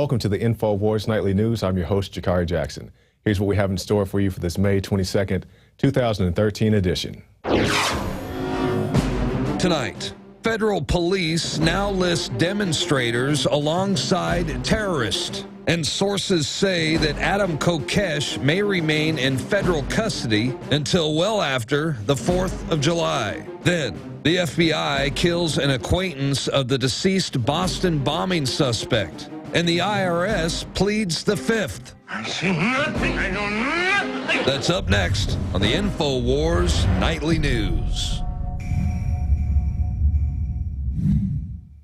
Welcome to the Infowars Nightly News. I'm your host, Jakari Jackson. Here's what we have in store for you for this May 22nd, 2013 edition. Tonight, federal police now list demonstrators alongside terrorists, and sources say that Adam Kokesh may remain in federal custody until well after the 4th of July. Then, the FBI kills an acquaintance of the deceased Boston bombing suspect, and the IRS pleads the fifth. I see nothing. I know nothing. That's up next on the Infowars Nightly News.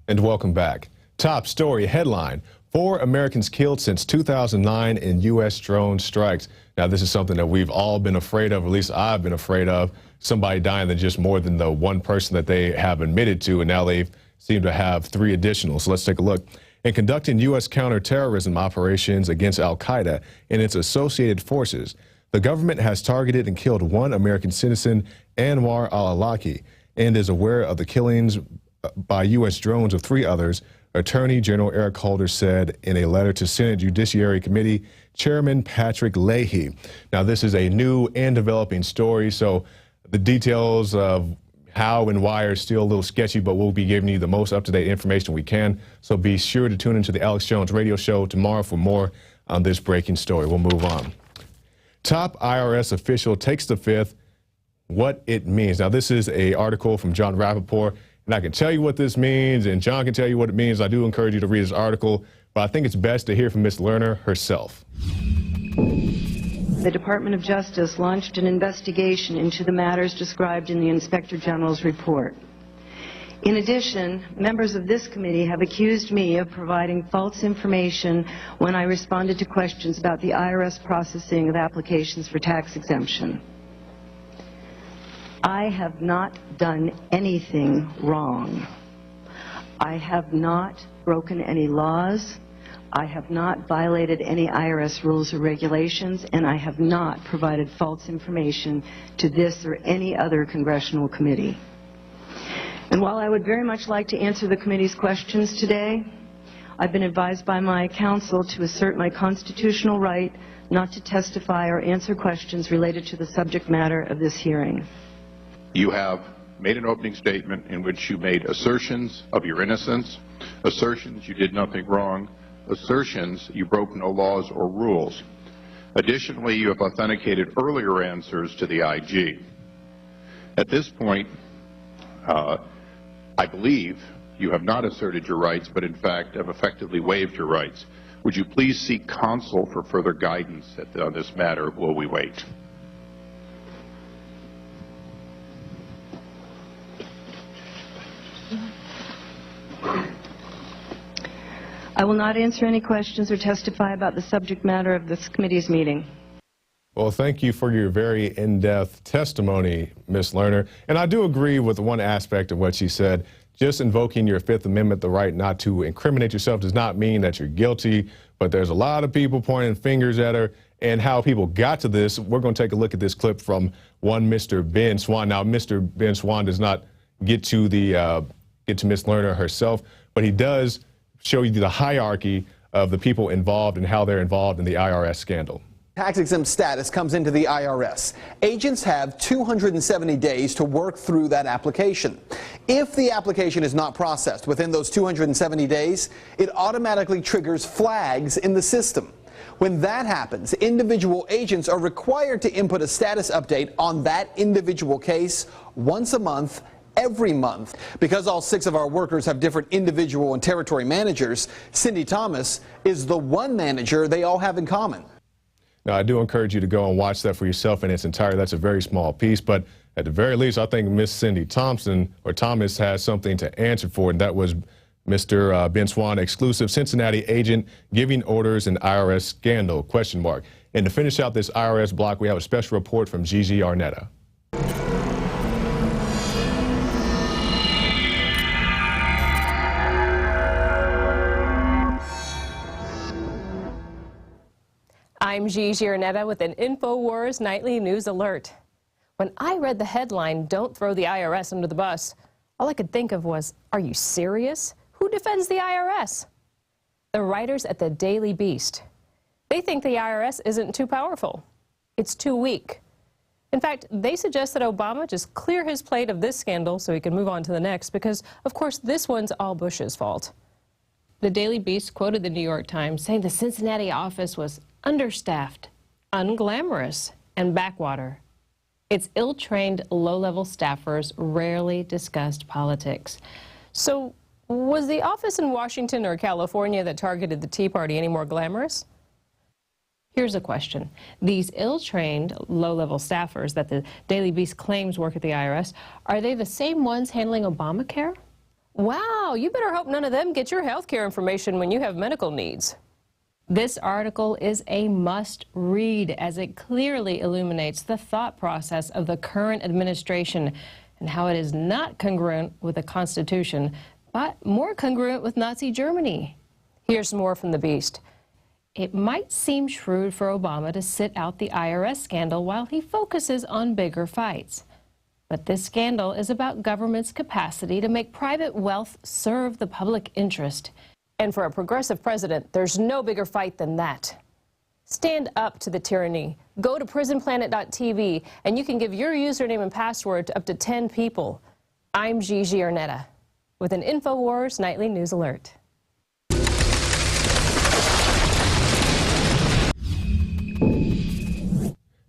And welcome back. Top story headline: 4 Americans killed since 2009 in U.S. drone strikes. Now, this is something that we've all been afraid of, or at least I've been afraid of. Somebody dying than just more than the one person that they have admitted to, and now they seem to have 3 additional. So let's take a look. In conducting U.S. counterterrorism operations against al-Qaeda and its associated forces, the government has targeted and killed 1 American citizen, Anwar al-Awlaki, and is aware of the killings by U.S. drones of 3 others, Attorney General Eric Holder said in a letter to Senate Judiciary Committee Chairman Patrick Leahy. Now, this is a new and developing story, so the details of how and why are still a little sketchy, but we'll be giving you the most up-to-date information we can. So be sure to tune into the Alex Jones radio show tomorrow for more on this breaking story. We'll move on. Top IRS official takes the fifth, what it means. Now, this is an article from John Rappaport, and I can tell you what this means, and John can tell you what it means. I do encourage you to read this article, but I think it's best to hear from Ms. Lerner herself. The Department of Justice launched an investigation into the matters described in the Inspector General's report. In addition, members of this committee have accused me of providing false information when I responded to questions about the IRS processing of applications for tax exemption. I have not done anything wrong. I have not broken any laws. I have not violated any IRS rules or regulations, and I have not provided false information to this or any other congressional committee. And while I would very much like to answer the committee's questions today, I've been advised by my counsel to assert my constitutional right not to testify or answer questions related to the subject matter of this hearing. You have made an opening statement in which you made assertions of your innocence, assertions you did nothing wrong, assertions you broke no laws or rules. Additionally, you have authenticated earlier answers to the IG. At this point, I believe you have not asserted your rights, but in fact have effectively waived your rights. Would you please seek counsel for further guidance on this matter while we wait? I will not answer any questions or testify about the subject matter of this committee's meeting. Well, thank you for your very in-depth testimony, Ms. Lerner. And I do agree with one aspect of what she said. Just invoking your Fifth Amendment, the right not to incriminate yourself, does not mean that you're guilty. But there's a lot of people pointing fingers at her and how people got to this. We're going to take a look at this clip from one Mr. Ben Swan. Now, Mr. Ben Swan does not get to Ms. Lerner herself, but he does show you the hierarchy of the people involved and how they're involved in the IRS scandal. Tax-exempt status comes into the IRS. Agents have 270 days to work through that application. If the application is not processed within those 270 days, it automatically triggers flags in the system. When that happens, individual agents are required to input a status update on that individual case once a month, every month. Because all 6 of our workers have different individual and territory managers, Cindy Thomas is the one manager they all have in common. Now, I do encourage you to go and watch that for yourself in its entirety. That's a very small piece, but at the very least, I think Miss Cindy Thomas has something to answer for, and that was Mr. Ben Swan, exclusive Cincinnati agent giving orders in IRS scandal, ? And to finish out this IRS block, we have a special report from Gigi Arnetta. I'm Gigi Arnetta with an Infowars Nightly News Alert. When I read the headline, "Don't throw the IRS under the bus," all I could think of was, are you serious? Who defends the IRS? The writers at the Daily Beast. They think the IRS isn't too powerful. It's too weak. In fact, they suggest that Obama just clear his plate of this scandal so he can move on to the next because, of course, this one's all Bush's fault. The Daily Beast quoted the New York Times saying the Cincinnati office was understaffed, unglamorous, and backwater. Its ill-trained, low-level staffers rarely discussed politics. So, was the office in Washington or California that targeted the Tea Party any more glamorous? Here's a question. These ill-trained, low-level staffers that the Daily Beast claims work at the IRS, are they the same ones handling Obamacare? Wow, you better hope none of them get your health care information when you have medical needs. This article is a must-read as it clearly illuminates the thought process of the current administration and how it is not congruent with the Constitution, but more congruent with Nazi Germany. Here's more from the Beast. It might seem shrewd for Obama to sit out the IRS scandal while he focuses on bigger fights. But this scandal is about government's capacity to make private wealth serve the public interest. And for a progressive president, there's no bigger fight than that. Stand up to the tyranny. Go to prisonplanet.tv and you can give your username and password to up to 10 people. I'm Gigi Arnetta with an Infowars Nightly News Alert.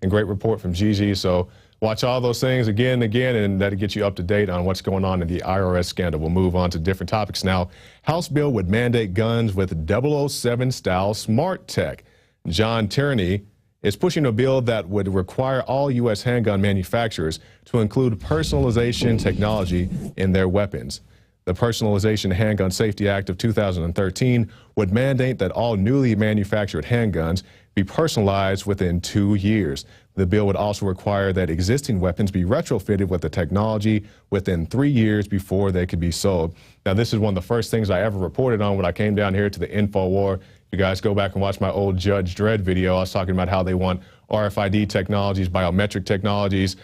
And great report from Gigi. So watch all those things again and again, and that'll get you up to date on what's going on in the IRS scandal. We'll move on to different topics now. House bill would mandate guns with 007-style smart tech. John Tierney is pushing a bill that would require all U.S. handgun manufacturers to include personalization technology in their weapons. The Personalization Handgun Safety Act of 2013 would mandate that all newly manufactured handguns be personalized within 2 years. The bill would also require that existing weapons be retrofitted with the technology within 3 years before they could be sold. Now, this is one of the first things I ever reported on when I came down here to the InfoWar. If you guys go back and watch my old Judge Dredd video, I was talking about how they want RFID technologies, biometric technologies,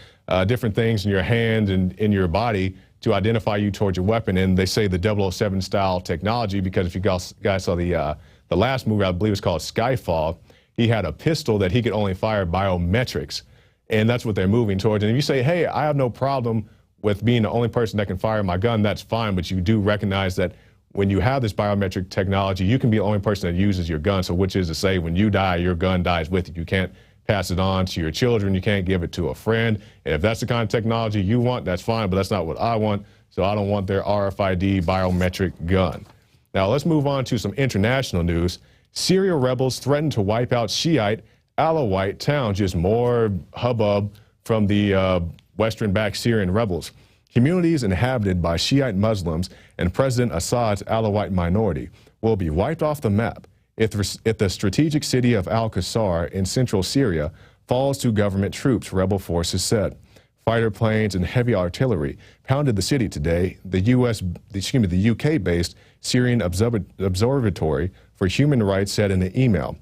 different things in your hand and in your body to identify you towards your weapon. And they say the 007 style technology because if you guys saw the last movie, I believe it's called Skyfall, he had a pistol that he could only fire biometrics. And that's what they're moving towards. And if you say, hey, I have no problem with being the only person that can fire my gun, that's fine. But you do recognize that when you have this biometric technology, you can be the only person that uses your gun. So which is to say, when you die, your gun dies with you. You can't pass it on to your children. You can't give it to a friend. And if that's the kind of technology you want, that's fine, but that's not what I want. So I don't want their RFID biometric gun. Now let's move on to some international news. Syria rebels threaten to wipe out Shiite Alawite Towns. Just more hubbub from the Western-backed Syrian rebels. Communities inhabited by Shiite Muslims and President Assad's Alawite minority will be wiped off the map if the strategic city of Al-Qasr in central Syria falls to government troops, rebel forces said. Fighter planes and heavy artillery pounded the city today, the UK-based Syrian Observatory for Human Rights said in an email.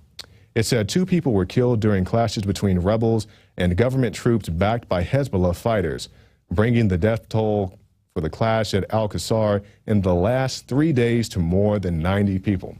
It said 2 people were killed during clashes between rebels and government troops backed by Hezbollah fighters, bringing the death toll for the clash at Al-Qasr in the last 3 days to more than 90 people.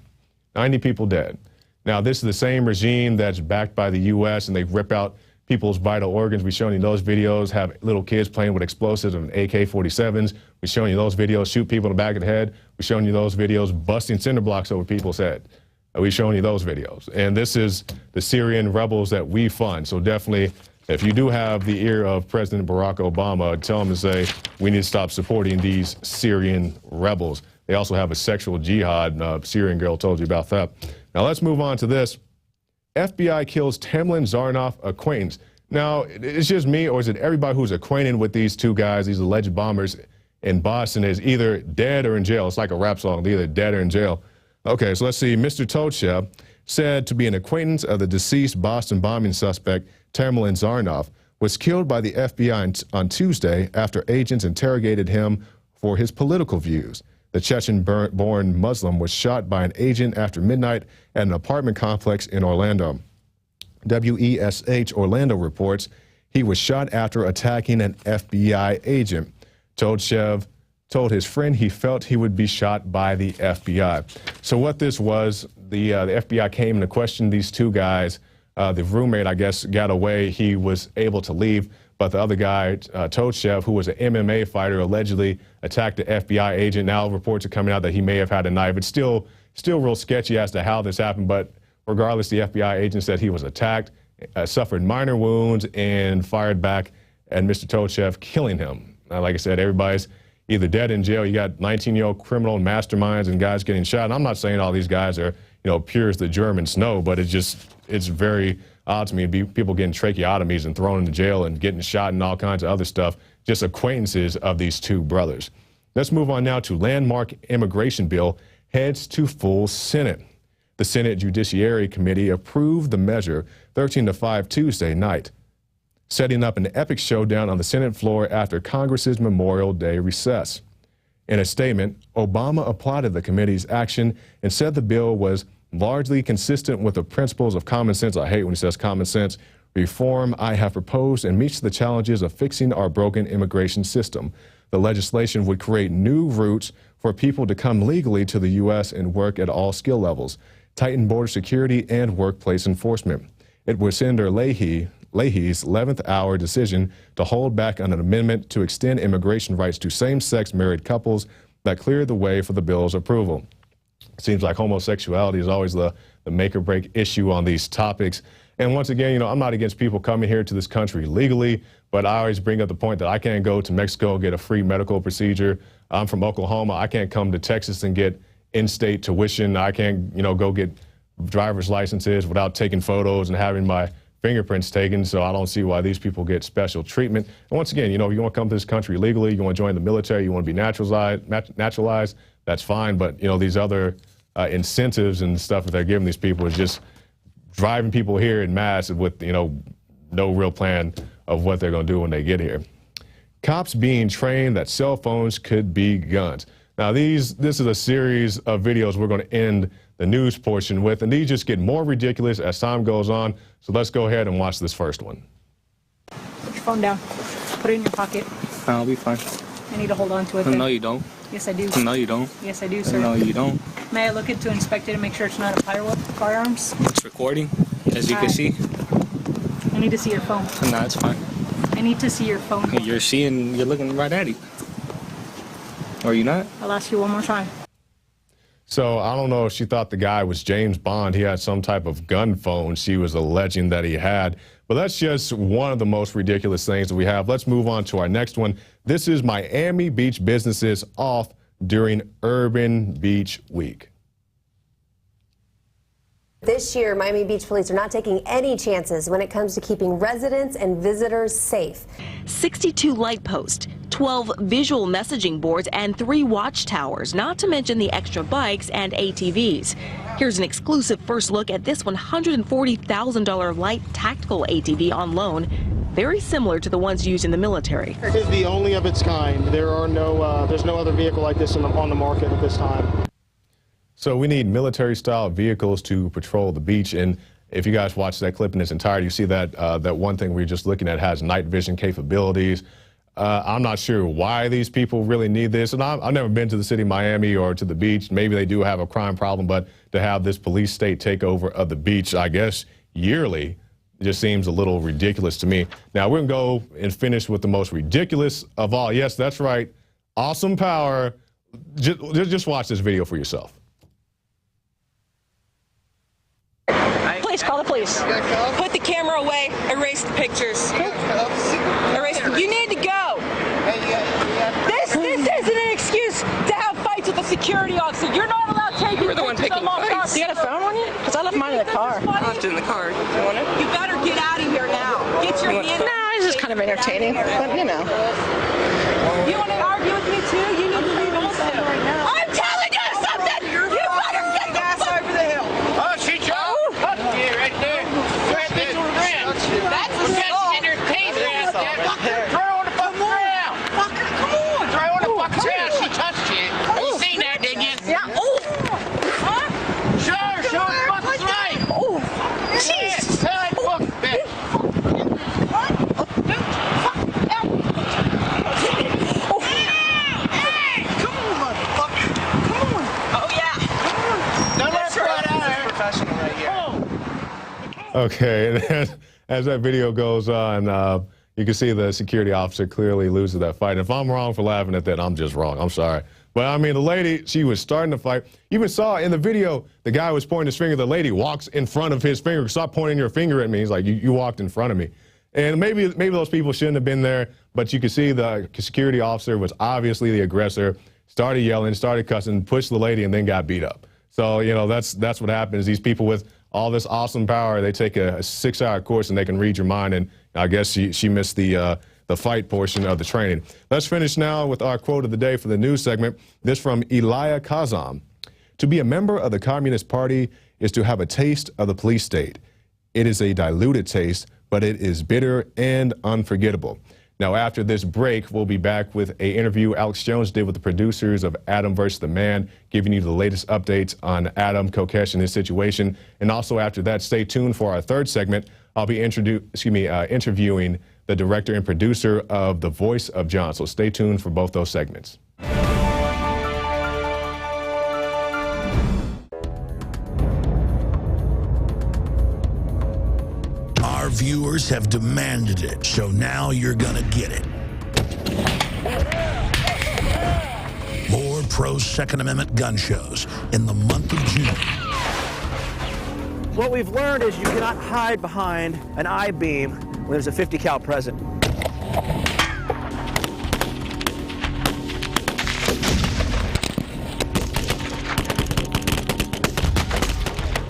90 people dead. Now, this is the same regime that's backed by the U.S., and they rip out people's vital organs. We've shown you those videos, have little kids playing with explosives and AK-47s. We've shown you those videos, shoot people in the back of the head. We've shown you those videos, busting cinder blocks over people's head. We've shown you those videos. And this is the Syrian rebels that we fund. So definitely, if you do have the ear of President Barack Obama, tell him to say, we need to stop supporting these Syrian rebels. They also have a sexual jihad. Syrian girl told you about that. Now let's move on to this. FBI kills Tamerlan Tsarnaev Acquaintance. Now, it's just me, or is it everybody who's acquainted with these two guys, these alleged bombers in Boston, is either dead or in jail? It's like a rap song. They're either dead or in jail. Okay, so let's see. Mr. Toshev, said to be an acquaintance of the deceased Boston bombing suspect, Tamerlan Tsarnaev, was killed by the FBI on Tuesday after agents interrogated him for his political views. The Chechen-born Muslim was shot by an agent after midnight at an apartment complex in Orlando. WESH Orlando reports he was shot after attacking an FBI agent. Toshev told his friend he felt he would be shot by the FBI. So what this was, the FBI came to question these two guys. The roommate, I guess, got away. He was able to leave, but the other guy, Tochev, who was an MMA fighter, allegedly attacked the FBI agent. Now reports are coming out that he may have had a knife. It's still real sketchy as to how this happened, but regardless, the FBI agent said he was attacked, suffered minor wounds, and fired back at Mr. Tochev, killing him. Now, like I said, everybody's either dead in jail. You got 19-year-old criminal masterminds and guys getting shot. And I'm not saying all these guys are, pure as the German snow, but it's very odd to me. People getting tracheotomies and thrown into jail and getting shot and all kinds of other stuff. Just acquaintances of these two brothers. Let's move on now to landmark immigration bill heads to full Senate. The Senate Judiciary Committee approved the measure 13-5 Tuesday night, setting up an epic showdown on the Senate floor after Congress's Memorial Day recess. In a statement, Obama applauded the committee's action and said the bill was largely consistent with the principles of common sense. I hate when he says common sense. Reform I have proposed and meets the challenges of fixing our broken immigration system. The legislation would create new routes for people to come legally to the U.S. and work at all skill levels, tighten border security and workplace enforcement. It was Senator Leahy's 11th hour decision to hold back on an amendment to extend immigration rights to same-sex married couples that cleared the way for the bill's approval. It seems like homosexuality is always the make or break issue on these topics. And once again, I'm not against people coming here to this country legally, but I always bring up the point that I can't go to Mexico and get a free medical procedure. I'm from Oklahoma. I can't come to Texas and get in-state tuition. I can't, go get driver's licenses without taking photos and having my fingerprints taken, so I don't see why these people get special treatment. And once again, if you want to come to this country legally, you want to join the military, you want to be naturalized, that's fine. But, these other incentives and stuff that they're giving these people is just driving people here in mass with, no real plan of what they're going to do when they get here. Cops being trained that cell phones could be guns. Now, this is a series of videos we're going to end the news portion with, and these just get more ridiculous as time goes on. So let's go ahead and watch this first one. Put your phone down. Put it in your pocket. I'll be fine. I need to hold on to it. No, you don't. Yes, I do. No, you don't. Yes, I do, sir. No, you don't. May I look into inspect it and make sure it's not a firearms? It's recording, as you can see. I need to see your phone. No, it's fine. I need to see your phone. You're looking right at it. Are you not? I'll ask you one more time. So I don't know if she thought the guy was James Bond. He had some type of gun phone she was alleging that he had. But that's just one of the most ridiculous things that we have. Let's move on to our next one. This is Miami Beach businesses off during Urban Beach Week. This year, Miami Beach police are not taking any chances when it comes to keeping residents and visitors safe. 62 light posts, 12 visual messaging boards, and 3 watchtowers, not to mention the extra bikes and ATVs. Here's an exclusive first look at this $140,000 light tactical ATV on loan, very similar to the ones used in the military. It is the only of its kind. There's no other vehicle like this on the market at this time. So we need military-style vehicles to patrol the beach. And if you guys watch that clip in its entirety, you see that that one thing we were just looking at has night vision capabilities. I'm not sure why these people really need this. And I've never been to the city of Miami or to the beach. Maybe they do have a crime problem, but to have this police state takeover of the beach, I guess, yearly, just seems a little ridiculous to me. Now, we're going to go and finish with the most ridiculous of all. Yes, that's right. Awesome power. Just watch this video for yourself. Please call the police. Put the camera away. Erase the pictures. Erase. You need to go. This isn't an excuse to have fights with a security officer. You're not allowed to take. You were the one picking fights. You got a phone on you? Because I left mine in the car. I left it in the car. You want it? You better get out of here now. Get your hands. No, it's just kind of entertaining, but You want to argue with me too? You need to leave also. I'm telling you something. You better get the ass over the hill. Oh, she jumped. Right there. That's the best entertainment. Throw her on the fucking ground. Come on. Throw her on the fucking ground. She touched you. You seen that, didn't you? Yeah. Oh. Huh? Show her fucking right. Oh. Jeez. Tell that fucking bitch. Okay, and then as that video goes on, you can see the security officer clearly loses that fight. If I'm wrong for laughing at that, I'm just wrong. I'm sorry. But I mean, the lady, she was starting to fight. You even saw in the video, the guy was pointing his finger. The lady walks in front of his finger. Stop pointing your finger at me. He's like, you walked in front of me. And maybe those people shouldn't have been there, but you could see the security officer was obviously the aggressor, started yelling, started cussing, pushed the lady, and then got beat up. So, you know, that's what happens. These people with all this awesome power, they take a 6-hour course and they can read your mind. And I guess she missed the fight portion of the training. Let's finish now with our quote of the day for the news segment. This from Elia Kazam. To be a member of the Communist Party is to have a taste of the police state. It is a diluted taste, but it is bitter and unforgettable. Now, after this break, we'll be back with an interview Alex Jones did with the producers of Adam vs. the Man, giving you the latest updates on Adam Kokesh and his situation. And also after that, stay tuned for our third segment. I'll be interviewing the director and producer of The Voice of John. So stay tuned for both those segments. Our viewers have demanded it, so now you're gonna get it. More pro-Second Amendment gun shows in the month of June. What we've learned is you cannot hide behind an I-beam when there's a 50 cal present.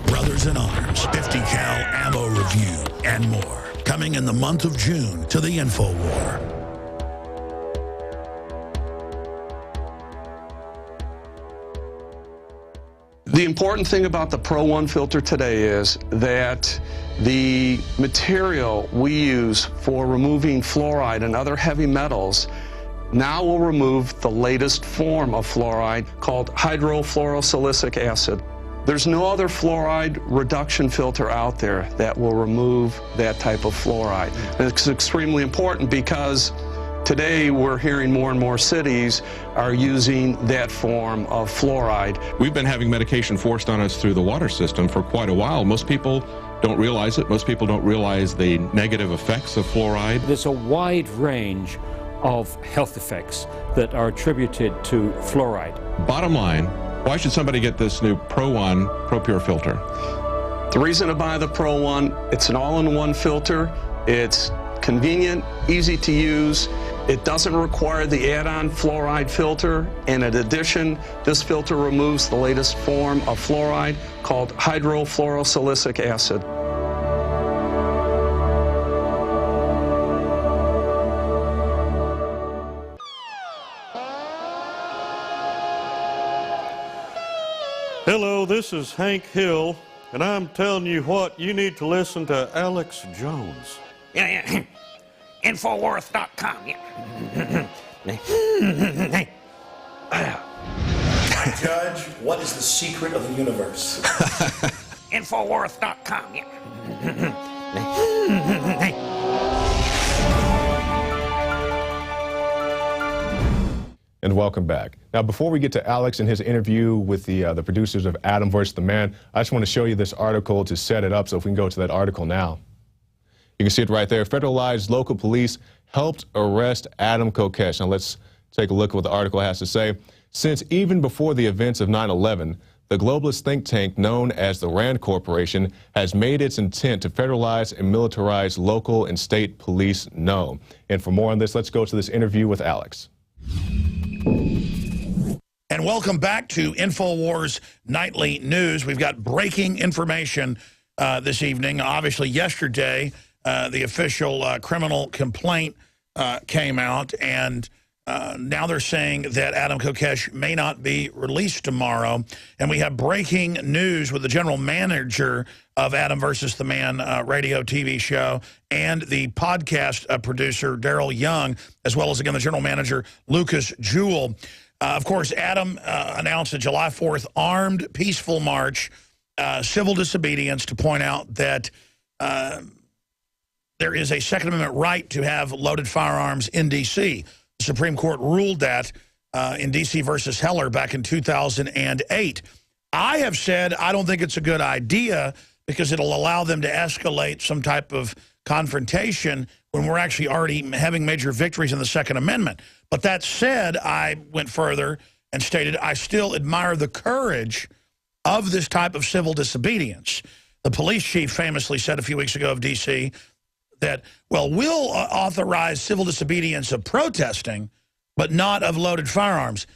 Brothers in Arms, 50 cal ammo review, and more. Coming in the month of June to the Infowar. The important thing about the Pro 1 filter today is that the material we use for removing fluoride and other heavy metals now will remove the latest form of fluoride called hydrofluorosilicic acid. There's no other fluoride reduction filter out there that will remove that type of fluoride. And it's extremely important because today we're hearing more and more cities are using that form of fluoride. We've been having medication forced on us through the water system for quite a while. Most people don't realize it. Most people don't realize the negative effects of fluoride. There's a wide range of health effects that are attributed to fluoride. Bottom line, why should somebody get this new Pro 1 ProPure filter? The reason to buy the Pro 1, it's an all-in-one filter. It's convenient, easy to use. It doesn't require the add-on fluoride filter, and in addition, this filter removes the latest form of fluoride called hydrofluorosilicic acid. Hello, this is Hank Hill, and I'm telling you what, you need to listen to Alex Jones. Yeah. Infowars.com. Judge, what is the secret of the universe? Infowars.com. And welcome back. Now, before we get to Alex and his interview with the producers of Adam vs. the Man, I just want to show you this article to set it up, so if we can go to that article now. You can see it right there. Federalized local police helped arrest Adam Kokesh. Now, let's take a look at what the article has to say. Since even before the events of 9/11, the globalist think tank known as the RAND Corporation has made its intent to federalize and militarize local and state police known. And for more on this, let's go to this interview with Alex. And welcome back to Infowars Nightly News. We've got breaking information this evening. Obviously, yesterday, the official criminal complaint came out, and now they're saying that Adam Kokesh may not be released tomorrow. And we have breaking news with the general manager of Adam vs. the Man radio TV show and the podcast producer, Daryl Young, as well as, again, the general manager, Lucas Jewell. Of course, Adam announced a July 4th armed, peaceful march, civil disobedience, to point out that there is a Second Amendment right to have loaded firearms in D.C. The Supreme Court ruled that in D.C. versus Heller back in 2008. I have said I don't think it's a good idea because it'll allow them to escalate some type of confrontation when we're actually already having major victories in the Second Amendment. But that said, I went further and stated I still admire the courage of this type of civil disobedience. The police chief famously said a few weeks ago of D.C. that, well, we'll authorize civil disobedience of protesting, but not of loaded firearms.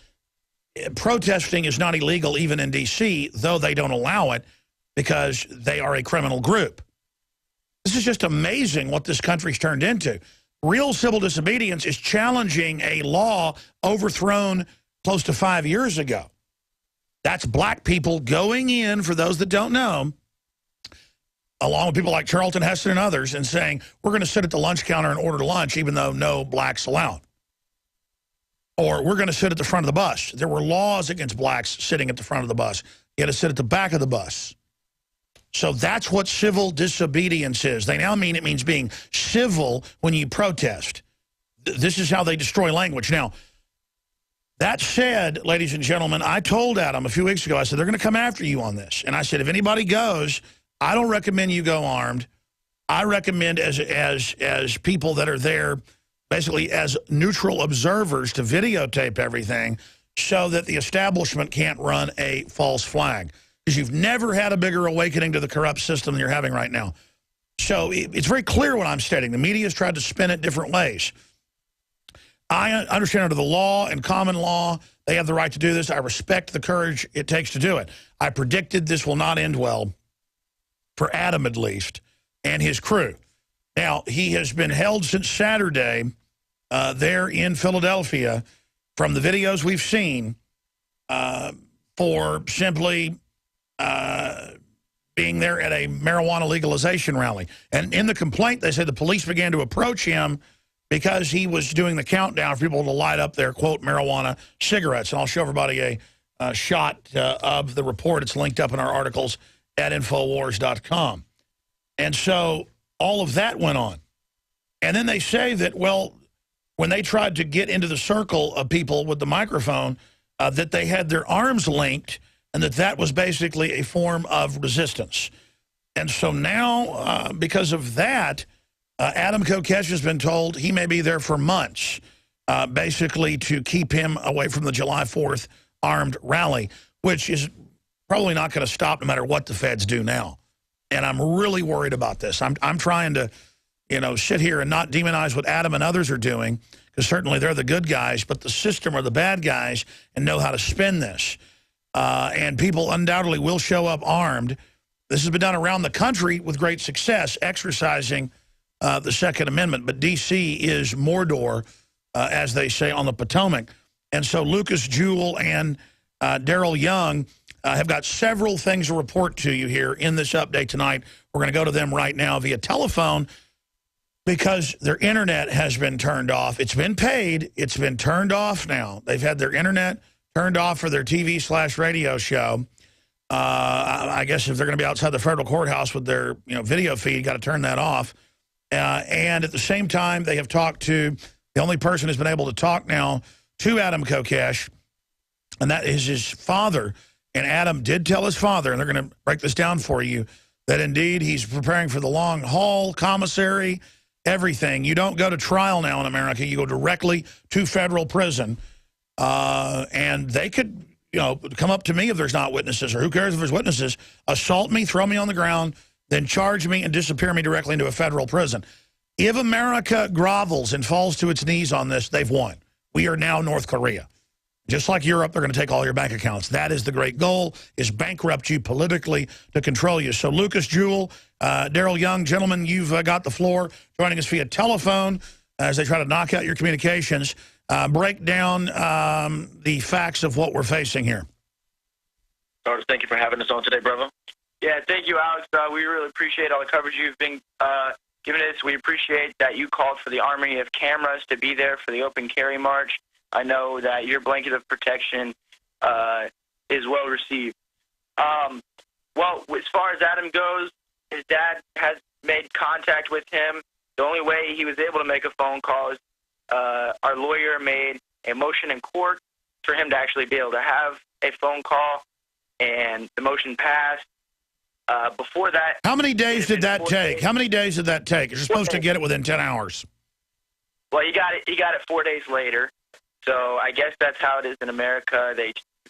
Protesting is not illegal even in D.C., though they don't allow it because they are a criminal group. This is just amazing what this country's turned into. Real civil disobedience is challenging a law overthrown close to 5 years ago. That's black people going in, for those that don't know, along with people like Charlton Heston and others, and saying, we're going to sit at the lunch counter and order lunch even though no blacks allowed. Or we're going to sit at the front of the bus. There were laws against blacks sitting at the front of the bus. You had to sit at the back of the bus. So that's what civil disobedience is. They now mean it means being civil when you protest. This is how they destroy language. Now, that said, ladies and gentlemen, I told Adam a few weeks ago, I said, they're going to come after you on this. And I said, if anybody goes, I don't recommend you go armed. I recommend as people that are there, basically as neutral observers, to videotape everything so that the establishment can't run a false flag. Because you've never had a bigger awakening to the corrupt system than you're having right now. So it's very clear what I'm stating. The media has tried to spin it different ways. I understand under the law and common law, they have the right to do this. I respect the courage it takes to do it. I predicted this will not end well, for Adam at least, and his crew. Now, he has been held since Saturday there in Philadelphia, from the videos we've seen, for simply being there at a marijuana legalization rally. And in the complaint, they said the police began to approach him because he was doing the countdown for people to light up their, quote, marijuana cigarettes. And I'll show everybody a shot of the report. It's linked up in our articles at Infowars.com. And so all of that went on. And then they say that, well, when they tried to get into the circle of people with the microphone, that they had their arms linked, and that was basically a form of resistance. And so now, because of that, Adam Kokesh has been told he may be there for months, basically to keep him away from the July 4th armed rally, which is probably not going to stop no matter what the feds do now. And I'm really worried about this. I'm trying to, sit here and not demonize what Adam and others are doing, because certainly they're the good guys, but the system are the bad guys and know how to spin this. And people undoubtedly will show up armed. This has been done around the country with great success, exercising the Second Amendment. But D.C. is Mordor, as they say, on the Potomac. And so Lucas Jewell and Daryl Young have got several things to report to you here in this update tonight. We're going to go to them right now via telephone because their internet has been turned off. It's been paid. It's been turned off now. They've had their internet turned off for their TV/radio show. I guess if they're going to be outside the federal courthouse with their video feed, you got to turn that off. And at the same time, they have talked to the only person who's been able to talk now to Adam Kokesh, and that is his father. And Adam did tell his father, and they're going to break this down for you, that indeed he's preparing for the long haul, commissary, everything. You don't go to trial now in America. You go directly to federal prison. And they could, come up to me if there's not witnesses, or who cares if there's witnesses, assault me, throw me on the ground, then charge me and disappear me directly into a federal prison. If America grovels and falls to its knees on this, they've won. We are now North Korea. Just like Europe, they're going to take all your bank accounts. That is the great goal, is bankrupt you politically to control you. So Lucas Jewell, Daryl Young, gentlemen, you've got the floor, joining us via telephone as they try to knock out your communications. Break down the facts of what we're facing here. Artis, thank you for having us on today, brother. Yeah, thank you, Alex. We really appreciate all the coverage you've been giving us. We appreciate that you called for the Army of cameras to be there for the open carry march. I know that your blanket of protection is well received. Well, as far as Adam goes, his dad has made contact with him. The only way he was able to make a phone call is our lawyer made a motion in court for him to actually be able to have a phone call, and the motion passed. Before that... How many days did that take? How many days did that take? You're supposed to get it within 10 hours. Well, he got it 4 days later. So I guess that's how it is in America.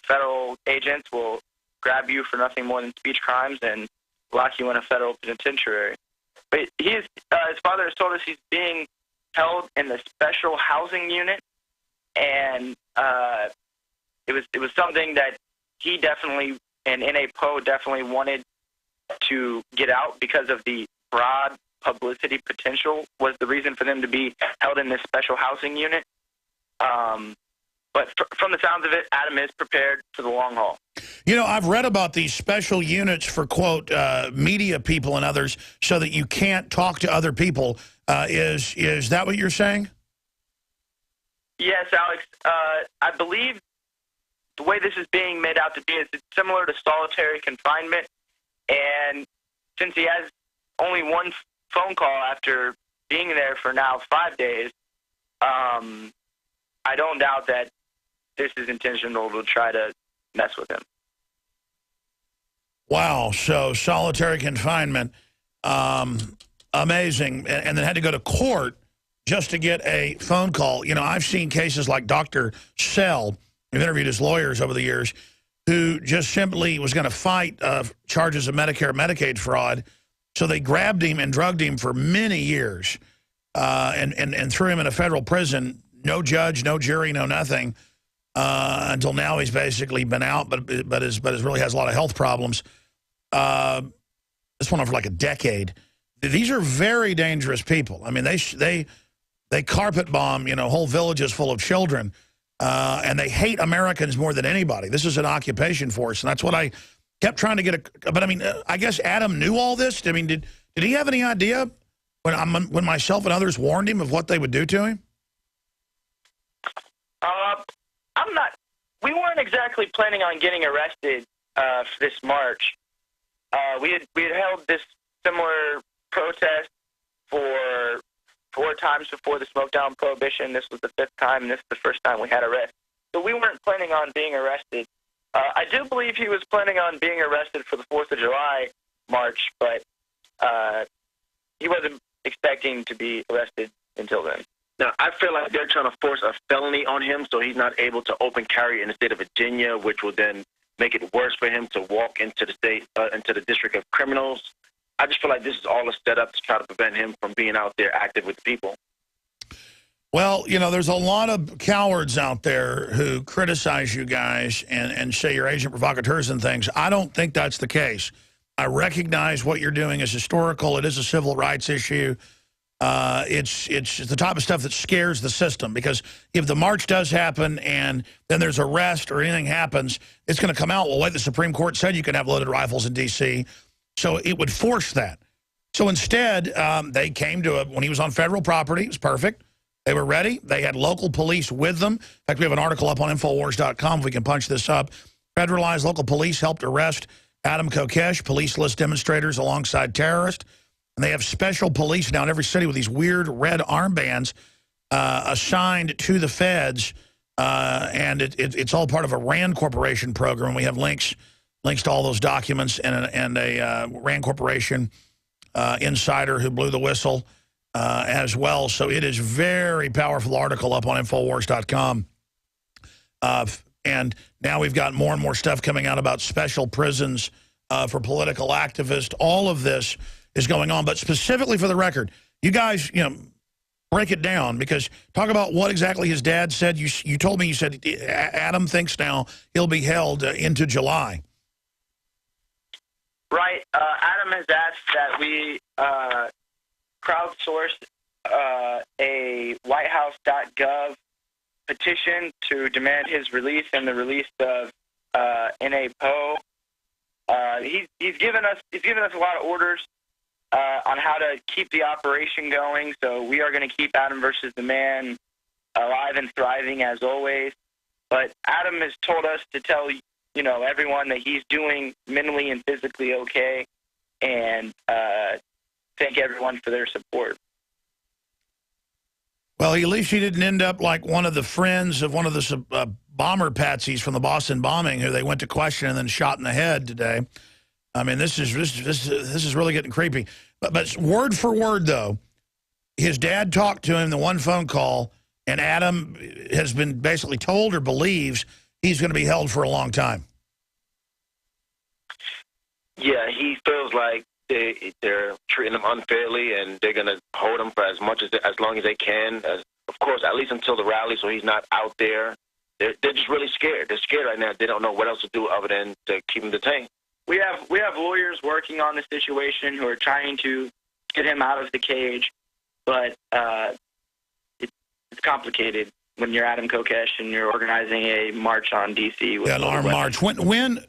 Federal agents will grab you for nothing more than speech crimes and lock you in a federal penitentiary. But his father has told us he's being held in the special housing unit, and it was something that he definitely and N.A. Poe definitely wanted to get out because of the broad publicity potential was the reason for them to be held in this special housing unit. But from the sounds of it, Adam is prepared for the long haul. You know, I've read about these special units for, quote, media people and others so that you can't talk to other people. Is that what you're saying? Yes, Alex. I believe the way this is being made out to be is it's similar to solitary confinement. And since he has only one phone call after being there for now 5 days, I don't doubt that this is intentional to try to mess with him. Wow. So solitary confinement, amazing. And then had to go to court just to get a phone call. You know, I've seen cases like Dr. Sell, who've interviewed his lawyers over the years, who just simply was going to fight charges of Medicare, Medicaid fraud. So they grabbed him and drugged him for many years and threw him in a federal prison. No judge, no jury, no nothing. Until now, he's basically been out, but really has a lot of health problems. This went on for like a decade. These are very dangerous people. I mean, they carpet bomb, you know, whole villages full of children, and they hate Americans more than anybody. This is an occupation force, and that's what I kept trying to get. But I mean, I guess Adam knew all this. I mean, did he have any idea when myself and others warned him of what they would do to him? We weren't exactly planning on getting arrested for this march. We had held this similar protest for 4 times before the Smokedown Prohibition. This was the 5th time, and this is the first time we had arrest. So we weren't planning on being arrested. I do believe he was planning on being arrested for the 4th of July march, but he wasn't expecting to be arrested until then. Now, I feel like they're trying to force a felony on him so he's not able to open carry in the state of Virginia, which will then make it worse for him to walk into the state, into the district of criminals. I just feel like this is all a setup to try to prevent him from being out there active with the people. Well, you know, there's a lot of cowards out there who criticize you guys and say you're agent provocateurs and things. I don't think that's the case. I recognize what you're doing is historical. It is a civil rights issue. It's the type of stuff that scares the system, because if the march does happen and then there's arrest or anything happens, it's going to come out, well, wait, the Supreme Court said you can have loaded rifles in D.C., so it would force that. So instead, they came to when he was on federal property. It was perfect. They were ready. They had local police with them. In fact, we have an article up on Infowars.com if we can punch this up. Federalized local police helped arrest Adam Kokesh, police-less demonstrators alongside terrorists. And they have special police now in every city with these weird red armbands assigned to the feds, and it's all part of a RAND Corporation program. We have links to all those documents and a RAND Corporation insider who blew the whistle as well. So it is a very powerful article up on Infowars.com. And now we've got more and more stuff coming out about special prisons for political activists. All of this is going on, but specifically for the record, you guys, you know, break it down, because talk about what exactly his dad said. You told me, you said Adam thinks now he'll be held into July. Right. Adam has asked that we crowdsource a WhiteHouse.gov petition to demand his release and the release of N.A. Poe. He's given us a lot of orders on how to keep the operation going. So we are going to keep Adam versus the Man alive and thriving as always. But Adam has told us to tell, you know, everyone that he's doing mentally and physically okay, and thank everyone for their support. Well, at least he didn't end up like one of the friends of one of the bomber patsies from the Boston bombing who they went to question and then shot in the head today. I mean, this is really getting creepy. But word for word, though, his dad talked to him the one phone call, and Adam has been basically told or believes he's going to be held for a long time. Yeah, he feels like they're treating him unfairly, and they're going to hold him for as long as they can. Of course, at least until the rally, so he's not out there. They're just really scared. They're scared right now. They don't know what else to do other than to keep him detained. We have lawyers working on the situation who are trying to get him out of the cage, but it's complicated when you're Adam Kokesh and you're organizing a march on D.C. with an armed march. When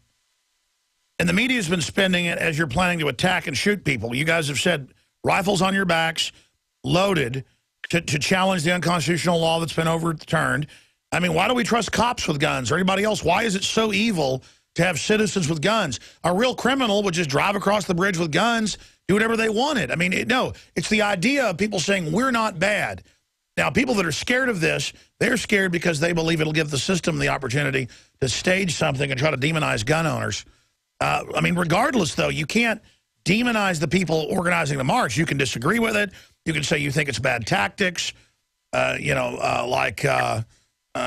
and the media's been spending it as you're planning to attack and shoot people. You guys have said rifles on your backs, loaded, to challenge the unconstitutional law that's been overturned. I mean, why do we trust cops with guns or anybody else? Why is it so evil to have citizens with guns? A real criminal would just drive across the bridge with guns, do whatever they wanted. I mean, no, it's the idea of people saying we're not bad. Now, people that are scared of this, they're scared because they believe it'll give the system the opportunity to stage something and try to demonize gun owners. I mean, regardless, though, you can't demonize the people organizing the march. You can disagree with it. You can say you think it's bad tactics, like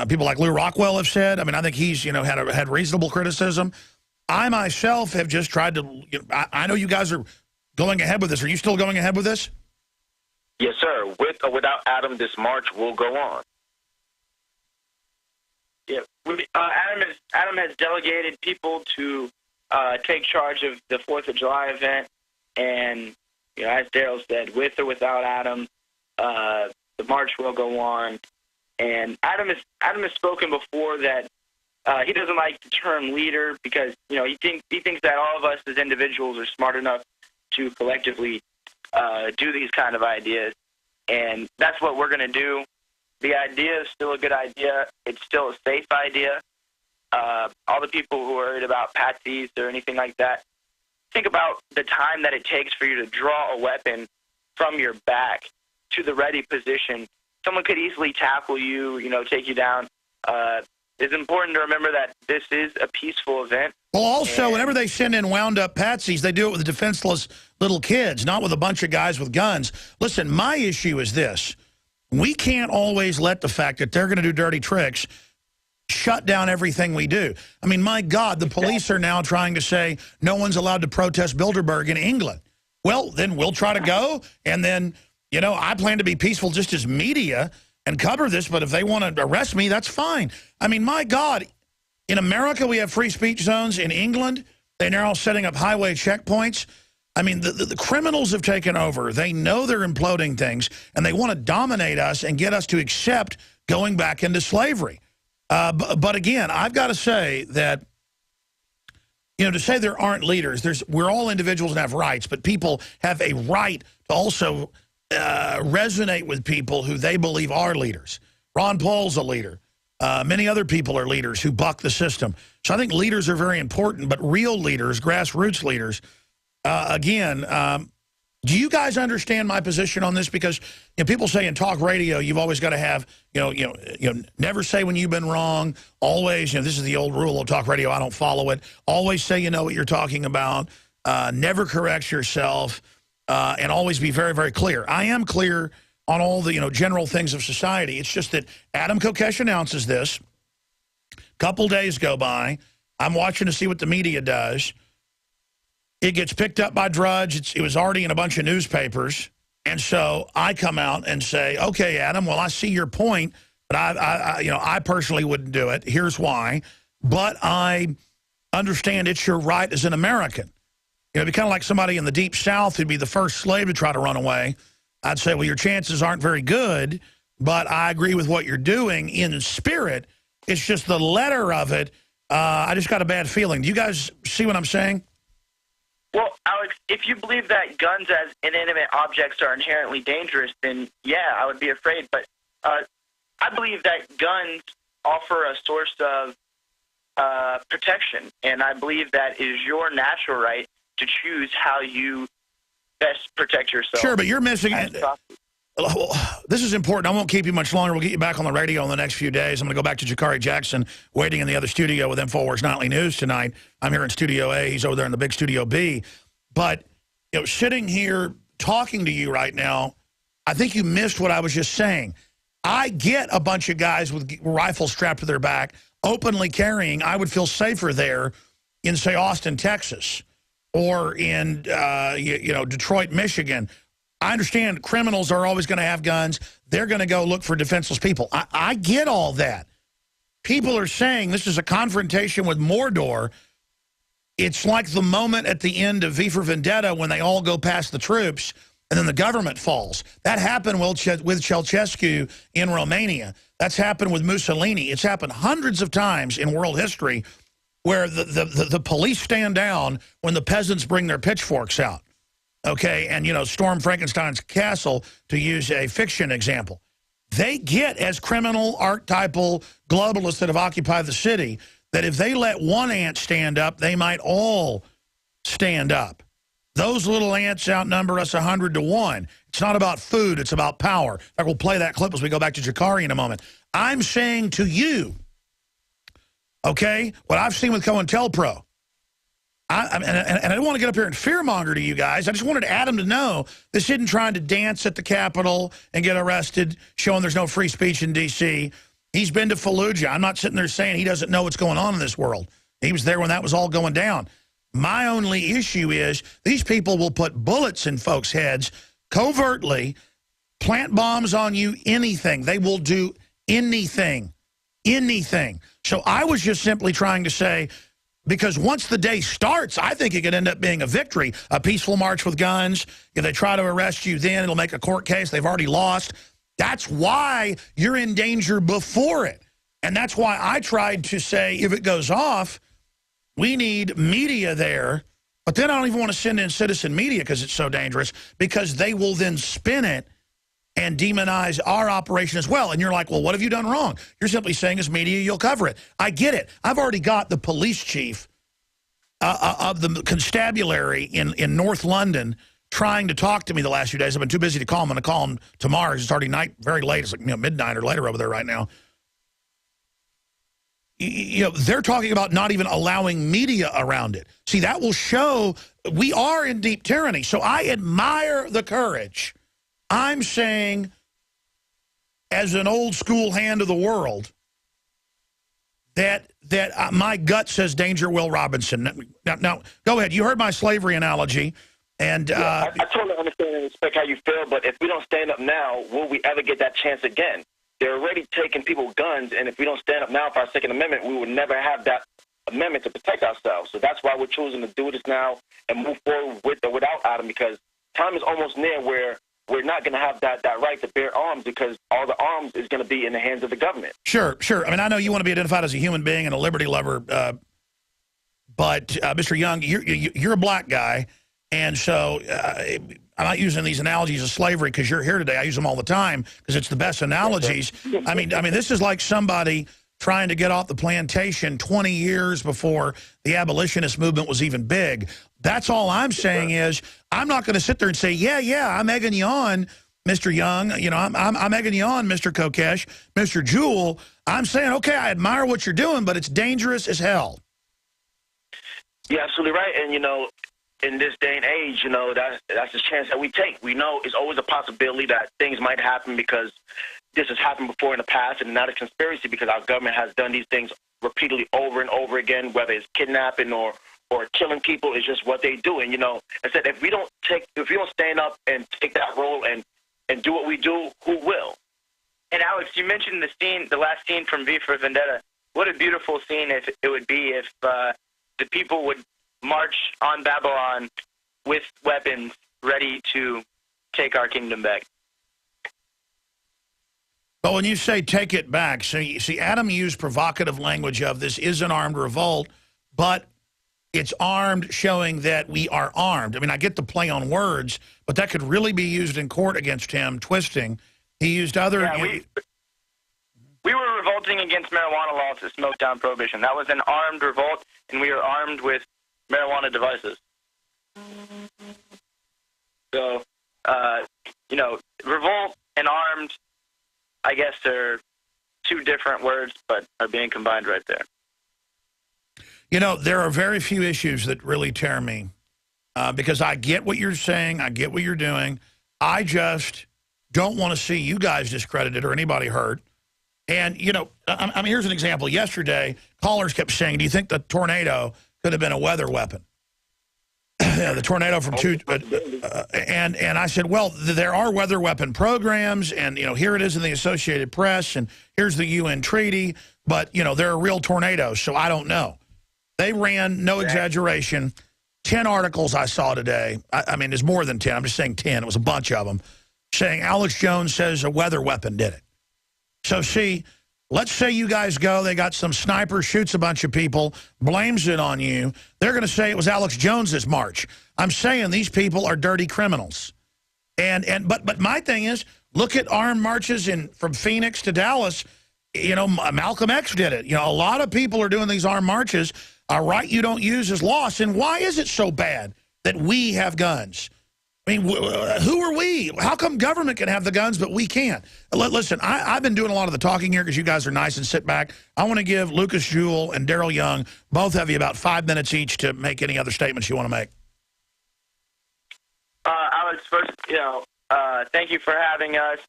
people like Lou Rockwell have said. I mean, I think he's, had reasonable criticism. I myself have just tried to, I know you guys are going ahead with this. Are you still going ahead with this? Yes, sir. With or without Adam, this march will go on. Yeah, Adam has delegated people to take charge of the 4th of July event, and as Daryl said, with or without Adam, the march will go on. And Adam has spoken before that he doesn't like the term leader because he thinks that all of us as individuals are smart enough to collectively do these kind of ideas, and that's what we're going to do. The idea is still a good idea. It's still a safe idea. All the people who are worried about patsies or anything like that, think about the time that it takes for you to draw a weapon from your back to the ready position. Someone could easily tackle you, take you down. It's important to remember that this is a peaceful event. Well, also, whenever they send in wound-up patsies, they do it with defenseless little kids, not with a bunch of guys with guns. Listen, my issue is this. We can't always let the fact that they're going to do dirty tricks shut down everything we do. I mean, my God, the police are now trying to say no one's allowed to protest Bilderberg in England. Well, then we'll try to go, and then, I plan to be peaceful just as media and cover this, but if they want to arrest me, that's fine. I mean, my God, in America, we have free speech zones. In England, they're now setting up highway checkpoints. I mean, the criminals have taken over. They know they're imploding things, and they want to dominate us and get us to accept going back into slavery. But again, I've got to say that, to say there aren't leaders, we're all individuals and have rights, but people have a right to also resonate with people who they believe are leaders. Ron Paul's a leader. Many other people are leaders who buck the system. So I think leaders are very important, but real leaders, grassroots leaders, do you guys understand my position on this? Because people say in talk radio, you've always got to have, never say when you've been wrong. Always, this is the old rule of talk radio. I don't follow it. Always say you know what you're talking about. Never correct yourself, and always be very, very clear. I am clear on all the general things of society. It's just that Adam Kokesh announces this. A couple days go by. I'm watching to see what the media does. It gets picked up by Drudge. It was already in a bunch of newspapers. And so I come out and say, okay, Adam, well, I see your point, but I personally wouldn't do it. Here's why. But I understand it's your right as an American. It'd be kind of like somebody in the Deep South who'd be the first slave to try to run away. I'd say, well, your chances aren't very good, but I agree with what you're doing in spirit. It's just the letter of it. I just got a bad feeling. Do you guys see what I'm saying? Well, Alex, if you believe that guns as inanimate objects are inherently dangerous, then yeah, I would be afraid. But I believe that guns offer a source of protection, and I believe that is your natural right to choose how you best protect yourself. Sure, but you're missing this is important. I won't keep you much longer. We'll get you back on the radio in the next few days. I'm going to go back to Jakari Jackson, waiting in the other studio with Infowars Nightly News tonight. I'm here in Studio A. He's over there in the big Studio B. But, you know, sitting here talking to you right now, I think you missed what I was just saying. I get a bunch of guys with rifles strapped to their back, openly carrying. I would feel safer there in, say, Austin, Texas, or in, you know, Detroit, Michigan. I understand criminals are always going to have guns. They're going to go look for defenseless people. I get all that. People are saying this is a confrontation with Mordor. It's like the moment at the end of V for Vendetta when they all go past the troops and then the government falls. That happened with Ceausescu in Romania. That's happened with Mussolini. It's happened hundreds of times in world history where the police stand down when the peasants bring their pitchforks out. Okay, and, you know, storm Frankenstein's castle, to use a fiction example. They get, as criminal, archetypal globalists that have occupied the city, that if they let one ant stand up, they might all stand up. Those little ants outnumber us 100 to 1. It's not about food, it's about power. In fact, we'll play that clip as we go back to Jakari in a moment. I'm saying to you, okay, what I've seen with COINTELPRO, and I don't want to get up here and fearmonger to you guys. I just wanted Adam to know this isn't trying to dance at the Capitol and get arrested, showing there's no free speech in D.C. He's been to Fallujah. I'm not sitting there saying he doesn't know what's going on in this world. He was there when that was all going down. My only issue is these people will put bullets in folks' heads covertly, plant bombs on you, anything. They will do anything, anything. So I was just simply trying to say, because once the day starts, I think it could end up being a victory, a peaceful march with guns. If they try to arrest you then, it'll make a court case. They've already lost. That's why you're in danger before it. And that's why I tried to say, if it goes off, we need media there. But then I don't even want to send in citizen media because it's so dangerous, because they will then spin it and demonize our operation as well. And you're like, well, what have you done wrong? You're simply saying as media, you'll cover it. I get it. I've already got the police chief of the constabulary in North London trying to talk to me the last few days. I've been too busy to call him. I'm going to call him tomorrow. It's already night, very late. It's like, you know, midnight or later over there right now. You know, they're talking about not even allowing media around it. See, that will show we are in deep tyranny. So I admire the courage. I'm saying, as an old school hand of the world, that my gut says danger Will Robinson. Now, go ahead. You heard my slavery analogy. And I totally understand and respect how you feel, but if we don't stand up now, will we ever get that chance again? They're already taking people's guns, and if we don't stand up now for our Second Amendment, we would never have that amendment to protect ourselves. So that's why we're choosing to do this now and move forward with or without Adam, because time is almost near where we're not going to have that right to bear arms, because all the arms is going to be in the hands of the government. Sure. I mean, I know you want to be identified as a human being and a liberty lover, but Mr. Young, you're a black guy, and so I'm not using these analogies of slavery because you're here today. I use them all the time because it's the best analogies. I mean, this is like somebody trying to get off the plantation 20 years before the abolitionist movement was even big. That's all I'm saying is I'm not going to sit there and say, yeah, I'm egging you on, Mr. Young. You know, I'm egging you on, Mr. Kokesh, Mr. Jewell. I'm saying, okay, I admire what you're doing, but it's dangerous as hell. You're absolutely right. And, you know, in this day and age, you know, that's the chance that we take. We know it's always a possibility that things might happen because this has happened before in the past, and not a conspiracy because our government has done these things repeatedly over and over again, whether it's kidnapping or killing people. Is just what they do. And, you know, I said, if we don't stand up and take that role and do what we do, who will? And Alex, you mentioned the last scene from V for Vendetta. What a beautiful scene it would be if the people would march on Babylon with weapons ready to take our kingdom back. But when you say take it back, so you see, Adam used provocative language of this is an armed revolt, but it's armed, showing that we are armed. I mean, I get the play on words, but that could really be used in court against him, twisting. He used other... Yeah, we were revolting against marijuana laws to smoke down prohibition. That was an armed revolt, and we are armed with marijuana devices. So, you know, revolt and armed, I guess they're two different words, but are being combined right there. You know, there are very few issues that really tear me because I get what you're saying. I get what you're doing. I just don't want to see you guys discredited or anybody hurt. And, you know, I mean, here's an example. Yesterday, callers kept saying, do you think the tornado could have been a weather weapon? The tornado from and I said, well, there are weather weapon programs, and, you know, here it is in the Associated Press, and here's the UN treaty, but, you know, there are real tornadoes, so I don't know. They ran, no exaggeration, 10 articles I saw today. I mean, there's more than 10. I'm just saying 10. It was a bunch of them saying Alex Jones says a weather weapon did it. So, see, let's say you guys go, they got some sniper, shoots a bunch of people, blames it on you. They're going to say it was Alex Jones's march. I'm saying these people are dirty criminals. But my thing is, look at armed marches from Phoenix to Dallas. You know, Malcolm X did it. You know, a lot of people are doing these armed marches. A right you don't use is lost. And why is it so bad that we have guns? I mean, who are we? How come government can have the guns, but we can't? Listen, I've been doing a lot of the talking here because you guys are nice and sit back. I want to give Lucas Jewell and Daryl Young, both of you, about 5 minutes each to make any other statements you want to make. Alex, first, thank you for having us.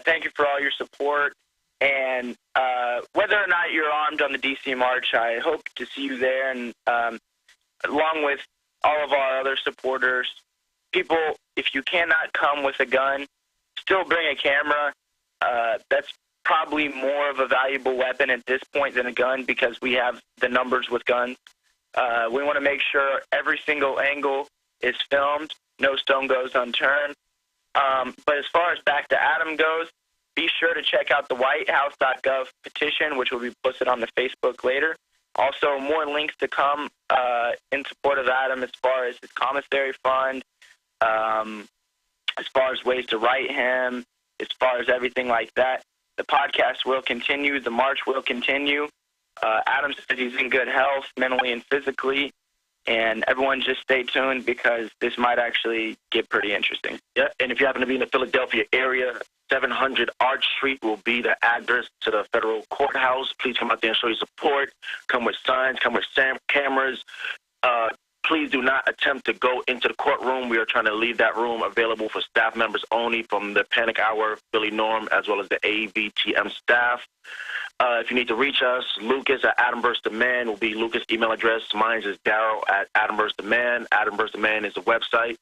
Thank you for all your support. And whether or not you're armed on the D.C. March, I hope to see you there. And along with all of our other supporters, people, if you cannot come with a gun, still bring a camera. That's probably more of a valuable weapon at this point than a gun because we have the numbers with guns. We want to make sure every single angle is filmed. No stone goes unturned. But as far as back to Adam goes, be sure to check out the whitehouse.gov petition, which will be posted on the Facebook later. Also, more links to come in support of Adam as far as his commissary fund, as far as ways to write him, as far as everything like that. The podcast will continue. The march will continue. Adam says he's in good health, mentally and physically. And everyone just stay tuned because this might actually get pretty interesting. Yeah, and if you happen to be in the Philadelphia area, 700 Arch Street will be the address to the federal courthouse. Please come out there and show your support. Come with signs, come with cameras. Please do not attempt to go into the courtroom. We are trying to leave that room available for staff members only from the Panic Hour, Billy Norm, as well as the AVTM staff. If you need to reach us, Lucas at Adam vs. the Man will be Lucas' email address. Mine is Daryl at Adam vs. the Man. Adam vs. the Man is the website.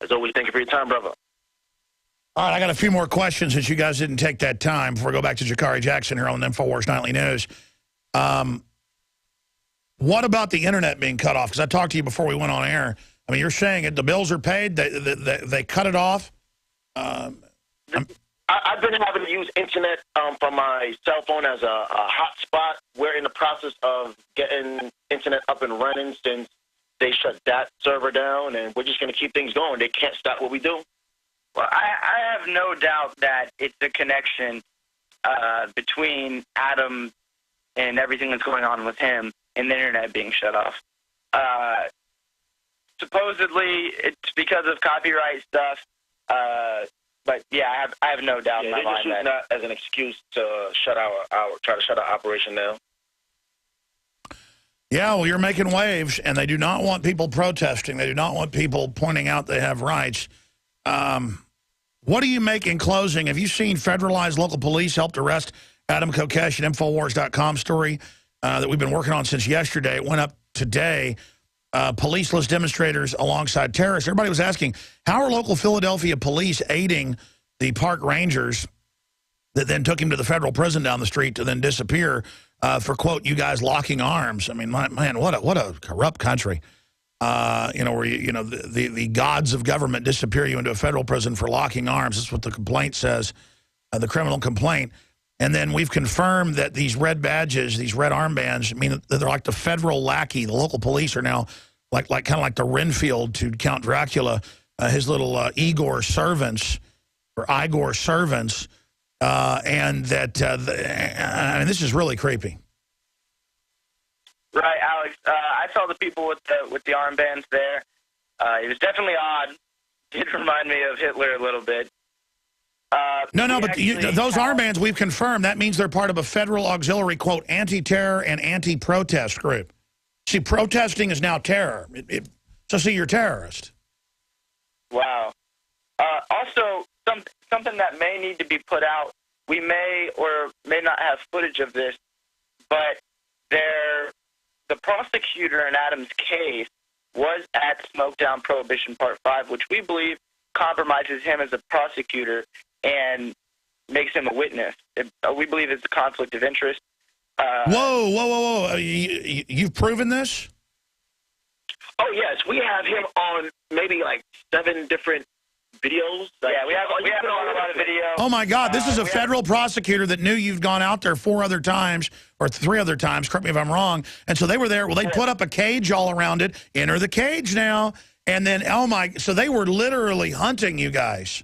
As always, thank you for your time, brother. All right, I got a few more questions since you guys didn't take that time before we go back to Jakari Jackson here on the Infowars Nightly News. What about the internet being cut off? Because I talked to you before we went on air. I mean, you're saying it, the bills are paid, they cut it off? I've been having to use internet from my cell phone as a hotspot. We're in the process of getting internet up and running since they shut that server down, and we're just going to keep things going. They can't stop what we do. Well, I have no doubt that it's a connection between Adam and everything that's going on with him and the internet being shut off. Supposedly, it's because of copyright stuff. But yeah, I have no doubt in my mind that not as an excuse to try to shut our operation down. Yeah, well, you're making waves, and they do not want people protesting. They do not want people pointing out they have rights. What do you make in closing? Have you seen federalized local police helped arrest Adam Kokesh, an Infowars.com story that we've been working on since yesterday? It went up today. Policeless demonstrators alongside terrorists. Everybody was asking, how are local Philadelphia police aiding the park rangers that then took him to the federal prison down the street to then disappear for, quote, you guys locking arms? I mean, man, what a corrupt country. Where the gods of government disappear you into a federal prison for locking arms. That's what the complaint says, the criminal complaint. And then we've confirmed that these red badges, these red armbands, mean that they're like the federal lackey. The local police are now kind of like the Renfield to Count Dracula, his little Igor servants, and that I mean, this is really creepy. Right, Alex. I saw the people with the armbands there. It was definitely odd. It did remind me of Hitler a little bit. No, but those armbands, we've confirmed, that means they're part of a federal auxiliary, quote, anti-terror and anti-protest group. See, protesting is now terror. So see, you're a terrorist. Wow. Also, something that may need to be put out, we may or may not have footage of this, but the prosecutor in Adam's case was at Smoketown Prohibition Part 5, which we believe compromises him as a prosecutor and makes him a witness. We believe it's a conflict of interest. Whoa. You've proven this? Oh, yes. We have him on maybe like 7 different videos. Yeah, we have a lot of video. Oh, my God. This is a federal prosecutor that knew you've gone out there 4 other times or 3 other times. Correct me if I'm wrong. And so they were there. Well, they put up a cage all around it. Enter the cage now. And then, so they were literally hunting you guys.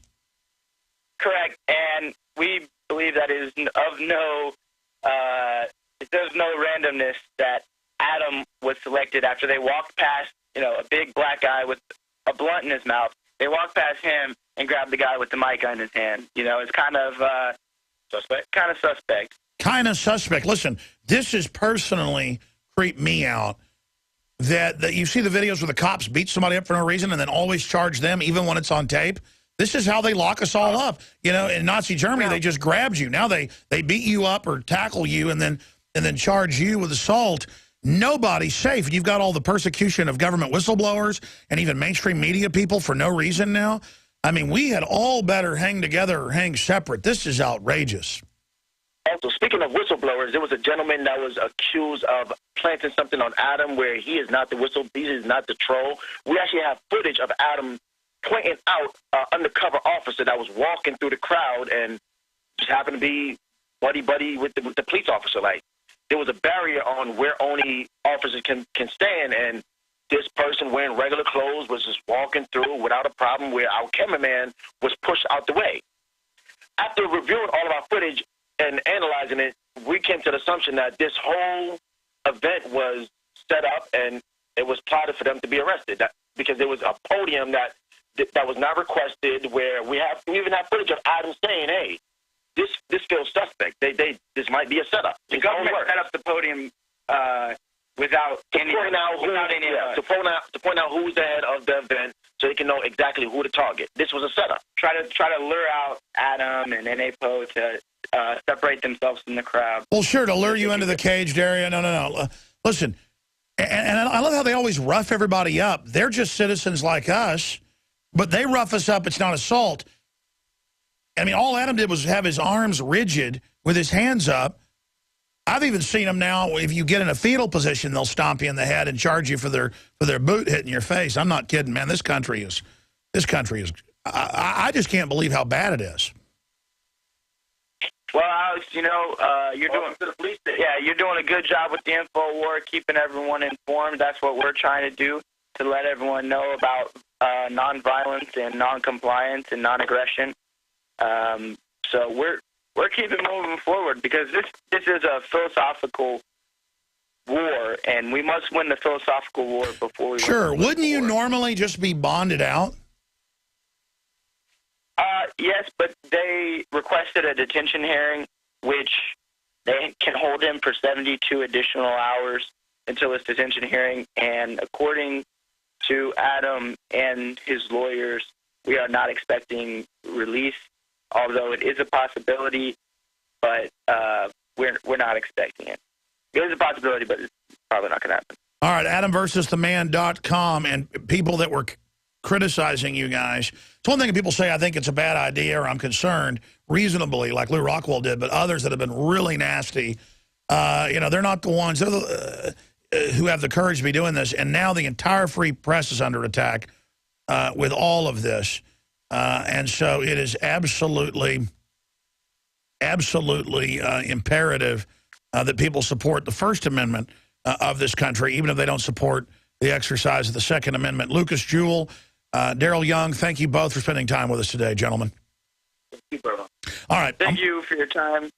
Correct. And we believe that is there's no randomness that Adam was selected after they walked past, a big black guy with a blunt in his mouth. They walked past him and grabbed the guy with the mic in his hand. It's kind of suspect. Kind of suspect. Listen, this has personally creeped me out. That you see the videos where the cops beat somebody up for no reason and then always charge them even when it's on tape. This is how they lock us all up. In Nazi Germany, they just grabbed you. Now they beat you up or tackle you and then charge you with assault. Nobody's safe. You've got all the persecution of government whistleblowers and even mainstream media people for no reason now. I mean, we had all better hang together or hang separate. This is outrageous. Also, speaking of whistleblowers, there was a gentleman that was accused of planting something on Adam where he is not the he is not the troll. We actually have footage of Adam pointing out an undercover officer that was walking through the crowd and just happened to be buddy with the police officer. Like, there was a barrier on where only officers can stand, and this person wearing regular clothes was just walking through without a problem, where our cameraman was pushed out the way. After reviewing all of our footage and analyzing it, we came to the assumption that this whole event was set up and it was plotted for them to be arrested. Because there was a podium that was not requested, where we even have footage of Adam saying, "Hey, this feels suspect. This might be a setup." The government set up the podium without any to point out who's the head of the event, so they can know exactly who to target. This was a setup. Try to lure out Adam and NAPO to separate themselves from the crowd. Well, sure, to lure you into the cage, Daria. No. Listen, and I love how they always rough everybody up. They're just citizens like us, but they rough us up. It's not assault. I mean, all Adam did was have his arms rigid with his hands up. I've even seen them now. If you get in a fetal position, they'll stomp you in the head and charge you for their boot hitting your face. I'm not kidding, man. This country is. I just can't believe how bad it is. Well, Alex, you're doing a good job with the info war, keeping everyone informed. That's what we're trying to do, to let everyone know about nonviolence and noncompliance and non-aggression. So we're keeping moving forward, because this is a philosophical war, and we must win the philosophical war before we Sure. Wouldn't you normally just be bonded out? Yes, but they requested a detention hearing, which they can hold him for 72 additional hours until his detention hearing. And according to Adam and his lawyers, we are not expecting release, although it is a possibility, but we're not expecting it. It is a possibility, but it's probably not going to happen. All right, AdamVersusTheMan.com, and people that were criticizing you guys. It's one thing if people say, I think it's a bad idea or I'm concerned, reasonably, like Lou Rockwell did, but others that have been really nasty, they're not the ones who have the courage to be doing this. And now the entire free press is under attack with all of this. And so it is absolutely imperative that people support the First Amendment of this country, even if they don't support the exercise of the Second Amendment. Lucas Jewell, Daryl Young, thank you both for spending time with us today, gentlemen. Thank you, brother. All right. Thank you for your time.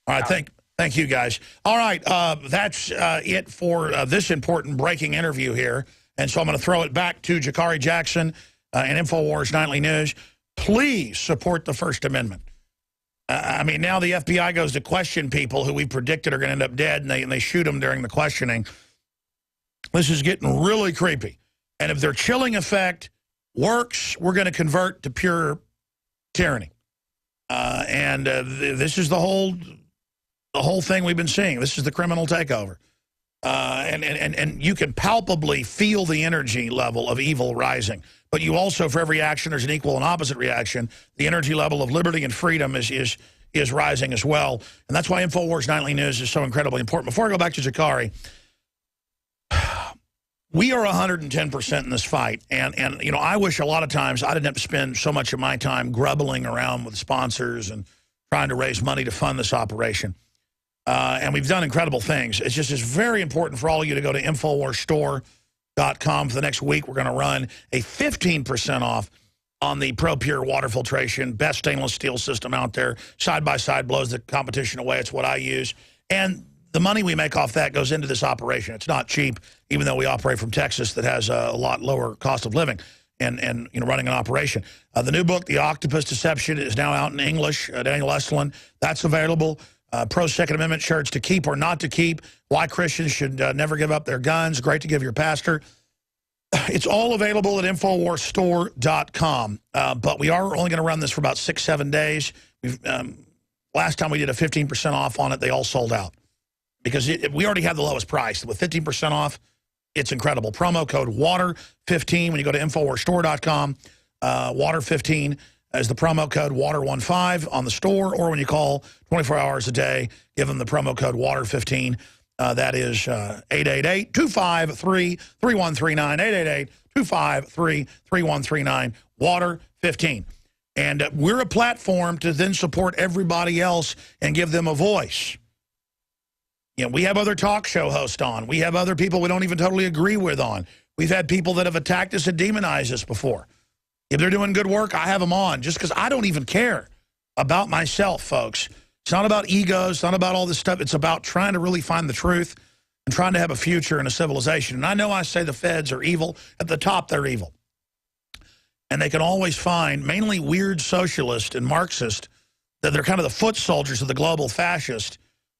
All right, thank you, guys. All right, that's it for this important breaking interview here. And so I'm going to throw it back to Jakari Jackson and Infowars Nightly News. please support the First Amendment. I mean, now the FBI goes to question people who we predicted are going to end up dead, and they shoot them during the questioning. This is getting really creepy. And if their chilling effect works, we're going to convert to pure tyranny. This is the whole thing we've been seeing. This is the criminal takeover. And you can palpably feel the energy level of evil rising. But you also, for every action, there's an equal and opposite reaction. The energy level of liberty and freedom is rising as well. And that's why Infowars Nightly News is so incredibly important. Before I go back to Jakari, we are 110% in this fight. And you know, I wish a lot of times I didn't have to spend so much of my time grubbling around with sponsors and trying to raise money to fund this operation. And we've done incredible things. It's very important for all of you to go to InfoWarsStore.com for the next week. We're going to run a 15% off on the Pro Pure water filtration, best stainless steel system out there. Side-by-side blows the competition away. It's what I use. And the money we make off that goes into this operation. It's not cheap, even though we operate from Texas that has a lot lower cost of living and you know, running an operation. The new book, The Octopus Deception, is now out in English. Daniel Estlin, that's available. Pro Second Amendment shirts to keep or not to keep. Why Christians should never give up their guns. Great to give your pastor. It's all available at InfoWarsStore.com. But we are only going to run this for about 6-7 days. Last time we did a 15% off on it, they all sold out. Because we already have the lowest price. With 15% off, it's incredible. Promo code WATER15 when you go to InfoWarsStore.com. WATER15 is the promo code WATER15 on the store, or when you call 24 hours a day, give them the promo code WATER15. That is 888-253-3139, 888-253-3139, WATER15. And we're a platform to then support everybody else and give them a voice. You know, we have other talk show hosts on. We have other people we don't even totally agree with on. We've had people that have attacked us and demonized us before. If they're doing good work, I have them on just because I don't even care about myself, folks. It's not about egos. It's not about all this stuff. It's about trying to really find the truth and trying to have a future in a civilization. And I know I say the feds are evil. At the top, they're evil. And they can always find mainly weird socialists and Marxists that they're kind of the foot soldiers of the global fascist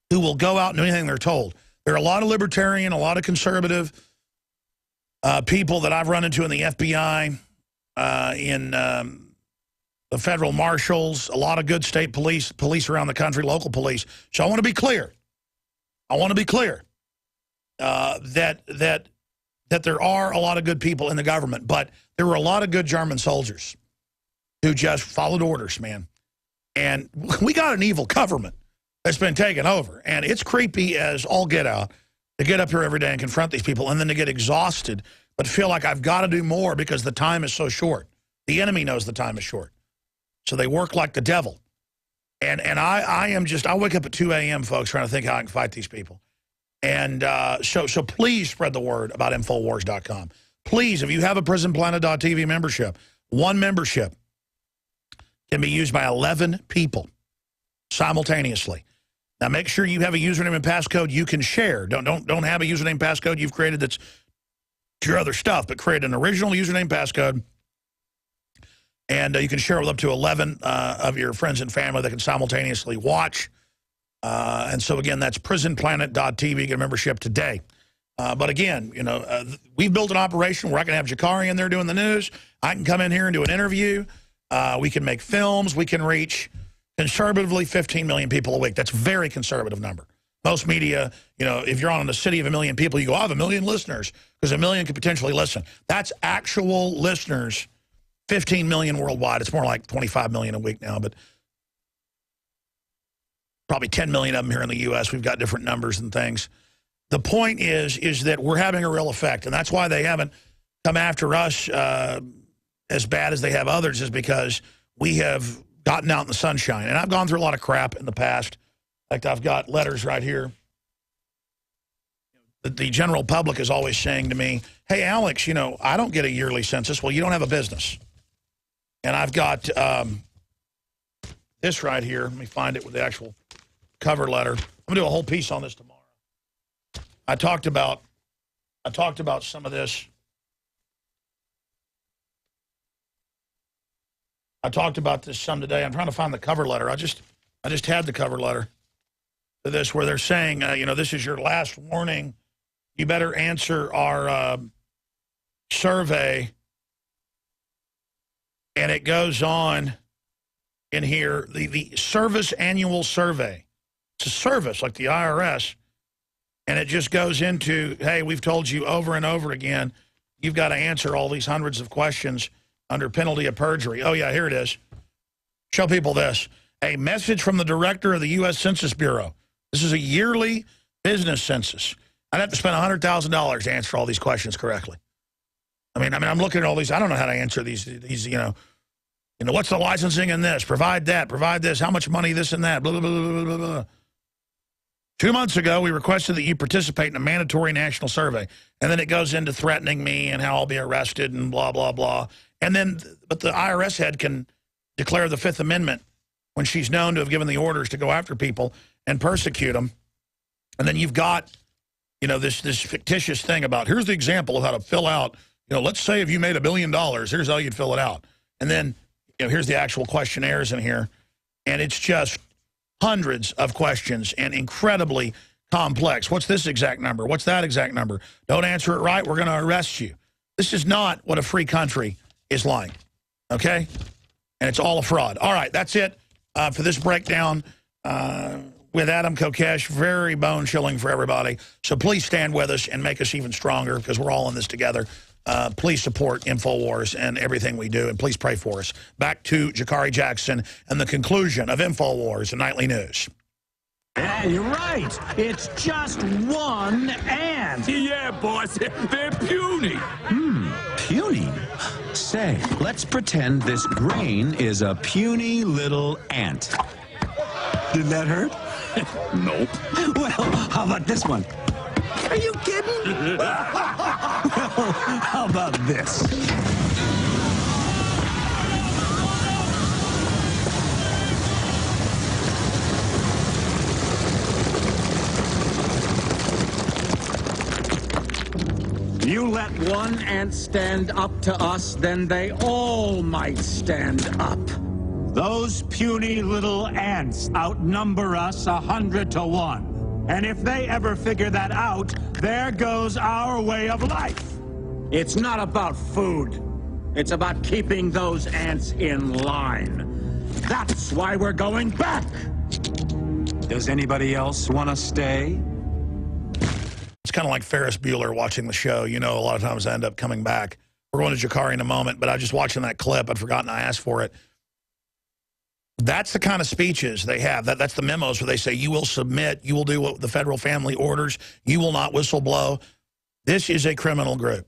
who will go out and do anything they're told. There are a lot of libertarian, a lot of conservative people that I've run into in the FBI, in the federal marshals, a lot of good state police around the country, local police. So I want to be clear. I want to be clear that there are a lot of good people in the government, but there were a lot of good German soldiers who just followed orders, man. And we got an evil government that's been taken over. And it's creepy as all get out to get up here every day and confront these people and then to get exhausted, but feel like I've got to do more because the time is so short. The enemy knows the time is short. So they work like the devil. And I wake up at 2 a.m., folks, trying to think how I can fight these people. And so please spread the word about Infowars.com. Please, if you have a PrisonPlanet.tv membership, one membership can be used by 11 people simultaneously. Now, make sure you have a username and passcode you can share. Don't have a username passcode you've created that's your other stuff, but create an original username passcode, and you can share it with up to 11 of your friends and family that can simultaneously watch. And so, again, that's PrisonPlanet.tv. Get a membership today. But again, you know, we've built an operation where I can have Jakari in there doing the news. I can come in here and do an interview. We can make films. We can reach conservatively 15 million people a week. That's a very conservative number. Most media, you know, if you're on a city of 1 million people, you go, I have 1 million listeners, because 1 million could potentially listen. That's actual listeners, 15 million worldwide. It's more like 25 million a week now, but probably 10 million of them here in the U.S. We've got different numbers and things. The point is that we're having a real effect, and that's why they haven't come after us as bad as they have others, is because we have gotten out in the sunshine. And I've gone through a lot of crap in the past. In fact, I've got letters right here. The general public is always saying to me, hey, Alex, you know, I don't get a yearly census. Well, you don't have a business. And I've got this right here. Let me find it with the actual cover letter. I'm going to do a whole piece on this tomorrow. I talked about some of this. I talked about this some today. I'm trying to find the cover letter. I just had the cover letter to this where they're saying, you know, this is your last warning. You better answer our survey. And it goes on in here, the service annual survey. It's a service like the IRS. And it just goes into, hey, we've told you over and over again, you've got to answer all these hundreds of questions under penalty of perjury. Oh, yeah, here it is. Show people this. A message from the director of the U.S. Census Bureau. This is a yearly business census. I'd have to spend $100,000 to answer all these questions correctly. I mean, I'm looking at all these. I don't know how to answer these. You know, what's the licensing in this? Provide that. Provide this. How much money? This and that. Blah blah blah blah blah blah. 2 months ago, we requested that you participate in a mandatory national survey, and then it goes into threatening me and how I'll be arrested and blah blah blah. And then, but the IRS head can declare the Fifth Amendment when she's known to have given the orders to go after people and persecute them. And then you've got, you know, this fictitious thing about here's the example of how to fill out. You know, let's say if you made $1 billion, here's how you'd fill it out. And then, you know, here's the actual questionnaires in here. And it's just hundreds of questions and incredibly complex. What's this exact number? What's that exact number? Don't answer it right, we're going to arrest you. This is not what a free country is like, okay? And it's all a fraud. All right, that's it for this breakdown with Adam Kokesh. Very bone-chilling for everybody. So please stand with us and make us even stronger because we're all in this together. Please support Infowars and everything we do, and please pray for us. Back to Jakari Jackson and the conclusion of Infowars Nightly News. Yeah, you're right. It's just one ant. Yeah, boss. They're puny. Puny? Say, let's pretend this grain is a puny little ant. Did that hurt? Nope. Well, how about this one? Are you kidding? Well, how about this? You let one ant stand up to us, then they all might stand up. Those puny little ants outnumber us 100 to 1. And if they ever figure that out, there goes our way of life. It's not about food. It's about keeping those ants in line. That's why we're going back. Does anybody else want to stay? It's kind of like Ferris Bueller watching the show. You know, a lot of times I end up coming back. We're going to Jakari in a moment, but I was just watching that clip. I'd forgotten I asked for it. That's the kind of speeches they have. That's the memos where they say, you will submit, you will do what the federal family orders, you will not whistleblow. This is a criminal group.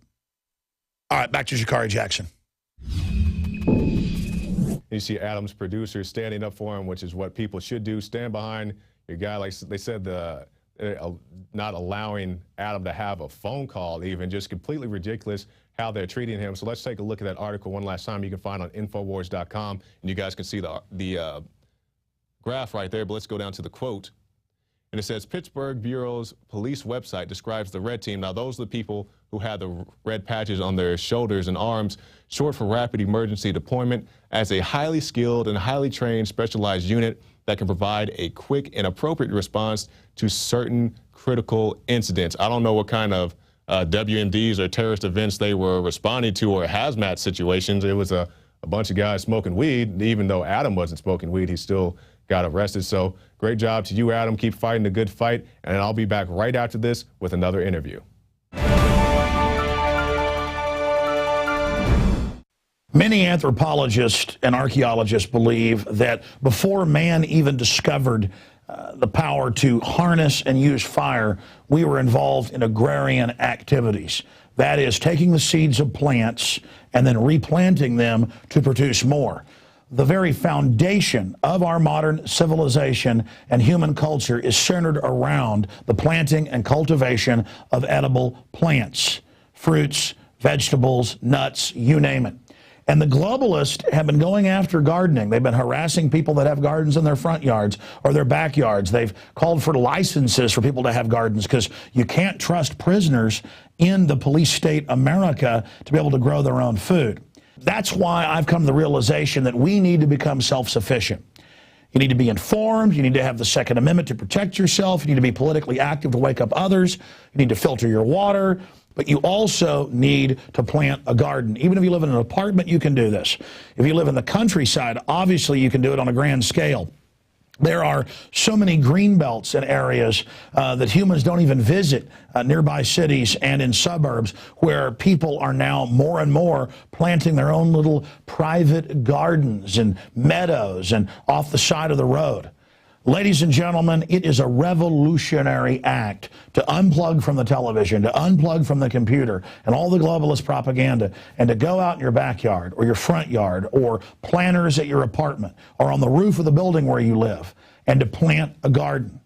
All right, back to Jakari Jackson. You see Adam's producers standing up for him, which is what people should do. Stand behind your guy. Like they said, not allowing Adam to have a phone call even, just completely ridiculous how they're treating him. So let's take a look at that article one last time. You can find on Infowars.com, and you guys can see the graph right there, but let's go down to the quote. And it says, Pittsburgh Bureau's police website describes the red team. Now, those are the people who had the red patches on their shoulders and arms, short for Rapid Emergency Deployment, as a highly skilled and highly trained specialized unit that can provide a quick and appropriate response to certain critical incidents. I don't know what kind of WMDs or terrorist events they were responding to or hazmat situations. It was a bunch of guys smoking weed. Even though Adam wasn't smoking weed, he still got arrested. So great job to you, Adam. Keep fighting the good fight. And I'll be back right after this with another interview. Many anthropologists and archaeologists believe that before man even discovered the power to harness and use fire, we were involved in agrarian activities. That is, taking the seeds of plants and then replanting them to produce more. The very foundation of our modern civilization and human culture is centered around the planting and cultivation of edible plants, fruits, vegetables, nuts, you name it. And the globalists have been going after gardening. They've been harassing people that have gardens in their front yards or their backyards. They've called for licenses for people to have gardens because you can't trust prisoners in the police state America to be able to grow their own food. That's why I've come to the realization that we need to become self-sufficient. You need to be informed. You need to have the Second Amendment to protect yourself. You need to be politically active to wake up others. You need to filter your water. But you also need to plant a garden. Even if you live in an apartment, you can do this. If you live in the countryside, obviously you can do it on a grand scale. There are so many green belts in areas that humans don't even visit, nearby cities and in suburbs, where people are now more and more planting their own little private gardens and meadows and off the side of the road. Ladies and gentlemen, it is a revolutionary act to unplug from the television, to unplug from the computer and all the globalist propaganda, and to go out in your backyard or your front yard or planters at your apartment or on the roof of the building where you live, and to plant a garden.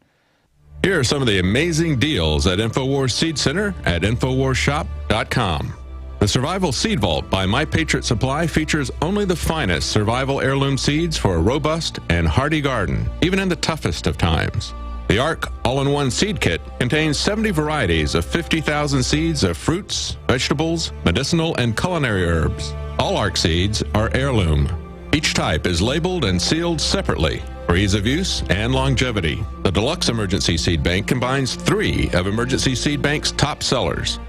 Here are some of the amazing deals at Infowars Seed Center at InfowarsShop.com. The Survival Seed Vault by My Patriot Supply features only the finest survival heirloom seeds for a robust and hardy garden, even in the toughest of times. The ARC All-in-One Seed Kit contains 70 varieties of 50,000 seeds of fruits, vegetables, medicinal, and culinary herbs. All ARC seeds are heirloom. Each type is labeled and sealed separately for ease of use and longevity. The Deluxe Emergency Seed Bank combines 3 of Emergency Seed Bank's top sellers: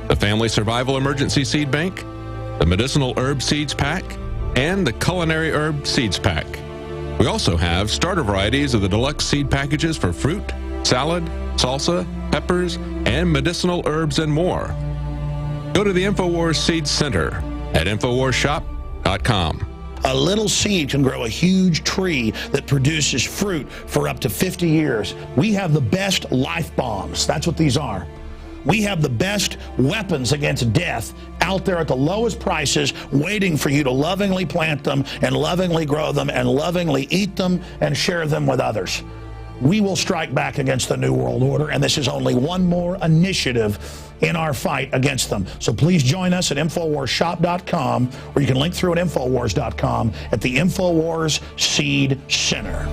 the Family Survival Emergency Seed Bank, the Medicinal Herb Seeds Pack, and the Culinary Herb Seeds Pack. We also have starter varieties of the deluxe seed packages for fruit, salad, salsa, peppers, and medicinal herbs and more. Go to the Infowars Seed Center at InfowarsShop.com. A little seed can grow a huge tree that produces fruit for up to 50 years. We have the best life bombs. That's what these are. We have the best weapons against death out there at the lowest prices, waiting for you to lovingly plant them and lovingly grow them and lovingly eat them and share them with others. We will strike back against the New World Order, and this is only one more initiative in our fight against them. So please join us at InfowarsShop.com, or you can link through at Infowars.com at the Infowars Seed Center.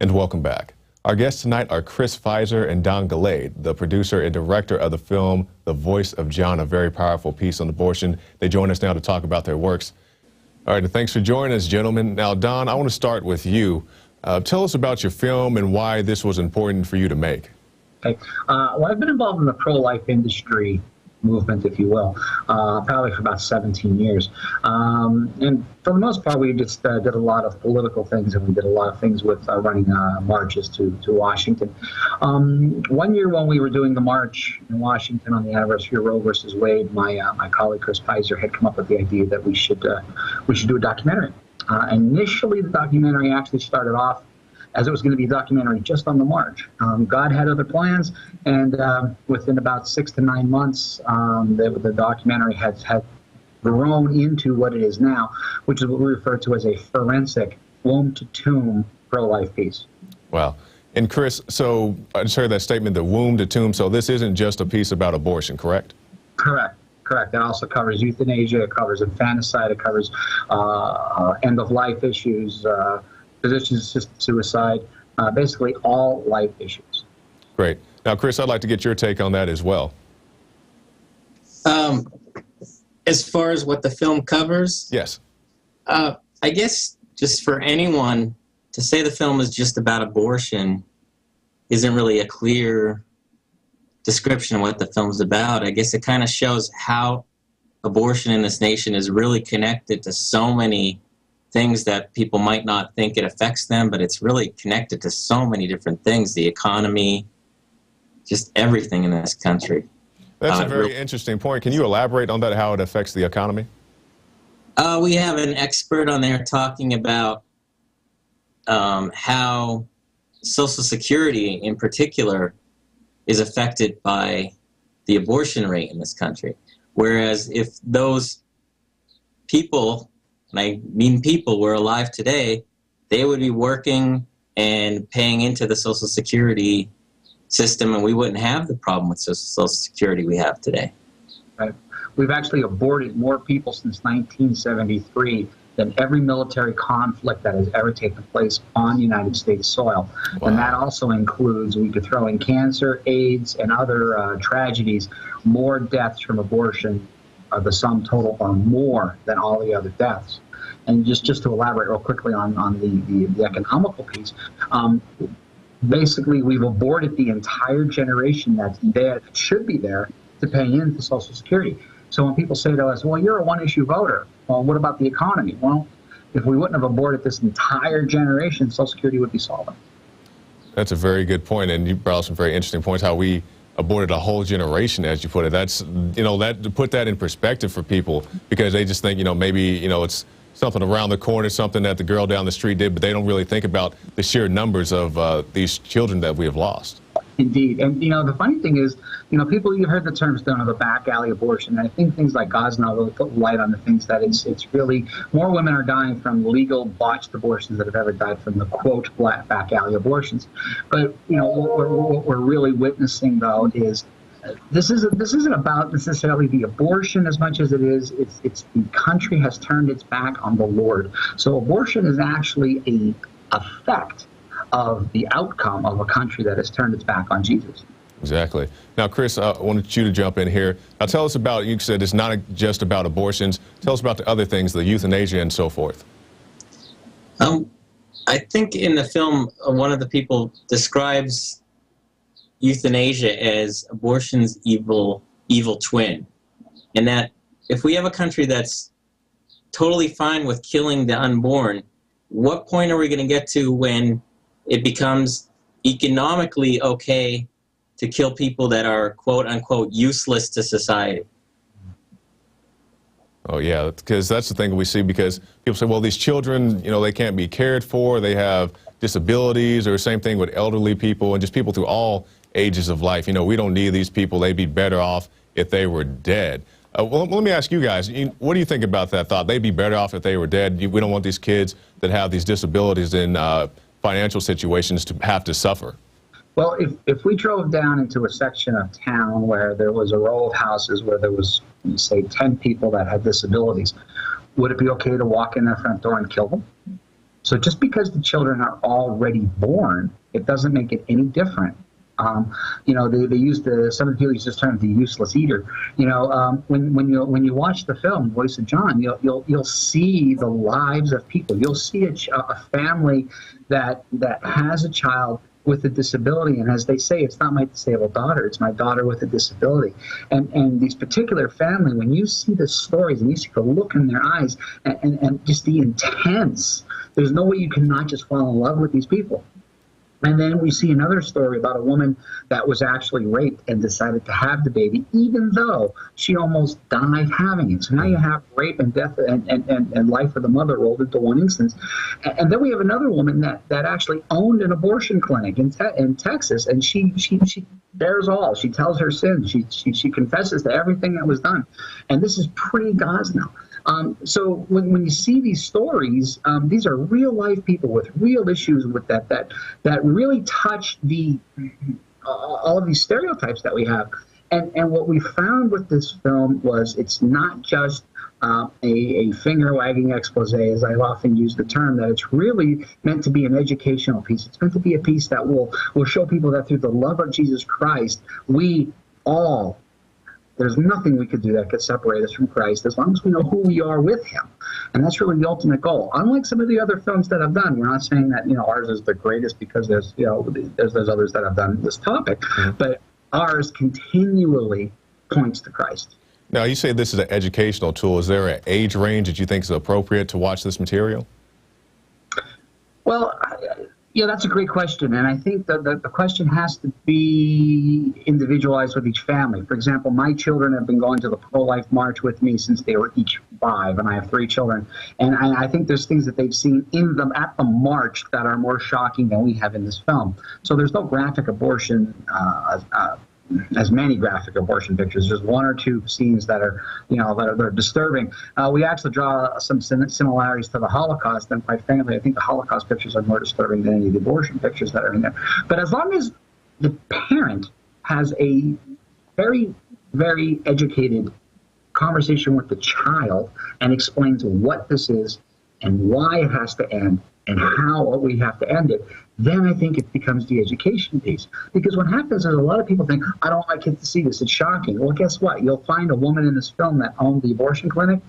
And welcome back. Our guests tonight are Chris Pfizer and Don Gallade, the producer and director of the film The Voice of John, a very powerful piece on abortion. They join us now to talk about their works. All right, and thanks for joining us, gentlemen. Now, Don, I want to start with you. Tell us about your film and why this was important for you to make. Okay. Well, I've been involved in the pro-life industry movement, if you will, probably for about 17 years. And for the most part, we just did a lot of political things, and we did a lot of things with running marches to Washington. One year when we were doing the march in Washington on the anniversary of Roe versus Wade, my colleague Chris Pfizer had come up with the idea that we should do a documentary. Initially, the documentary actually started off as it was going to be a documentary just on the march. God had other plans, and within about 6 to 9 months, the documentary had grown into what it is now, which is what we refer to as a forensic womb-to-tomb pro-life piece. Wow. And Chris, so I just heard that statement, the womb-to-tomb, so this isn't just a piece about abortion, correct? Correct. That also covers euthanasia, it covers infanticide, it covers end-of-life issues, physician-assisted suicide, basically all life issues. Great. Now, Chris, I'd like to get your take on that as well. As far as what the film covers? Yes. I guess just for anyone to say the film is just about abortion isn't really a clear description of what the film's about. I guess it kind of shows how abortion in this nation is really connected to so many things that people might not think it affects them, but it's really connected to so many different things, the economy, just everything in this country. That's a very interesting point. Can you elaborate on that, how it affects the economy? We have an expert on there talking about how Social Security in particular is affected by the abortion rate in this country. Whereas if those people, and I mean people, were alive today, they would be working and paying into the Social Security system, and we wouldn't have the problem with Social Security we have today. Right. We've actually aborted more people since 1973 than every military conflict that has ever taken place on United States soil. Wow. And that also includes, we could throw in cancer, AIDS, and other tragedies. More deaths from abortion, the sum total, are more than all the other deaths. And just to elaborate real quickly on the economical piece, basically we've aborted the entire generation that's there, that should be there, to pay into Social Security. So when people say to us, well, you're a one-issue voter, well, what about the economy? Well, if we wouldn't have aborted this entire generation, Social Security would be solvent. That's a very good point, and you brought up some very interesting points, how we aborted a whole generation, as you put it. That's, that to put that in perspective for people, because they just think, maybe, it's something around the corner, something that the girl down the street did, but they don't really think about the sheer numbers of these children that we have lost. Indeed. And, the funny thing is, people, you've heard the terms done of a back alley abortion. And I think things like Gosnell really put light on the things that it's really, more women are dying from legal botched abortions that have ever died from the, quote, back alley abortions. But, what we're really witnessing, though, is this isn't about necessarily the abortion as much as it is, it's the country has turned its back on the Lord. So abortion is actually a effect of the outcome of a country that has turned its back on Jesus. Exactly. Now, Chris, I wanted you to jump in here. Now, tell us about, you said it's not just about abortions. Tell us about the other things, the euthanasia and so forth. I think in the film, one of the people describes euthanasia as abortion's evil twin. And that if we have a country that's totally fine with killing the unborn, what point are we going to get to when it becomes economically okay to kill people that are, quote unquote, useless to society? Oh, yeah, because that's the thing we see, because people say, well, these children, they can't be cared for, they have disabilities, or same thing with elderly people and just people through all ages of life. We don't need these people. They'd be better off if they were dead. Well, let me ask you guys, what do you think about that thought? They'd be better off if they were dead. We don't want these kids that have these disabilities in financial situations to have to suffer. Well, if we drove down into a section of town where there was a row of houses where there was, say, 10 people that had disabilities, would it be okay to walk in their front door and kill them? So just because the children are already born, it doesn't make it any different. They use some of the people use this term, the useless eater. When you watch the film Voice of John, you'll see the lives of people. You'll see a family that has a child with a disability, and as they say, it's not my disabled daughter, it's my daughter with a disability. And these particular family, when you see the stories and you see the look in their eyes and just the intense, there's no way you can not just fall in love with these people. And then we see another story about a woman that was actually raped and decided to have the baby, even though she almost died having it. So now you have rape and death and life of the mother rolled into one instance. And then we have another woman that actually owned an abortion clinic in Texas, and she bears all. She tells her sins. She confesses to everything that was done. And this is pre-Gosnell. So when you see these stories, these are real life people with real issues with that really touch all of these stereotypes that we have. And what we found with this film was it's not just a finger wagging expose, as I often use the term, that it's really meant to be an educational piece. It's meant to be a piece that will show people that through the love of Jesus Christ, there's nothing we could do that could separate us from Christ as long as we know who we are with him. And that's really the ultimate goal. Unlike some of the other films that I've done, we're not saying that, ours is the greatest because there's others that have done this topic, but ours continually points to Christ. Now, you say this is an educational tool. Is there an age range that you think is appropriate to watch this material? Well, yeah, that's a great question. And I think that the question has to be individualized with each family. For example, my children have been going to the pro-life march with me since they were each 5, and I have 3 children. And I think there's things that they've seen at the march that are more shocking than we have in this film. So there's no graphic abortion, as many graphic abortion pictures. There's 1 or 2 scenes that are, that are disturbing. We actually draw some similarities to the Holocaust, and quite frankly, I think the Holocaust pictures are more disturbing than any of the abortion pictures that are in there. But as long as the parent has a very, very educated conversation with the child and explains what this is, and why it has to end and how we have to end it, then I think it becomes the education piece. Because what happens is a lot of people think, I don't want kids to see this, it's shocking. Well, guess what? You'll find a woman in this film that owned the abortion clinic.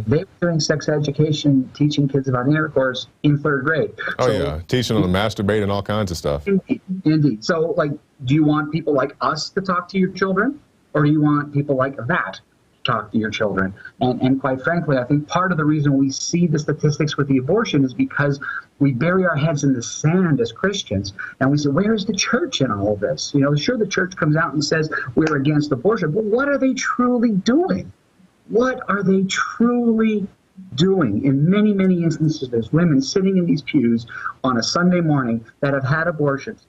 They were doing sex education, teaching kids about intercourse in 3rd grade. Oh, so, yeah, teaching them to masturbate and all kinds of stuff. Indeed. So, like, do you want people like us to talk to your children, or do you want people like that talk to your children? And quite frankly, I think part of the reason we see the statistics with the abortion is because we bury our heads in the sand as Christians, and we say, where's the church in all of this? You know, sure, the church comes out and says we're against abortion, but what are they truly doing? What are they truly doing? In many, many instances, there's women sitting in these pews on a Sunday morning that have had abortions,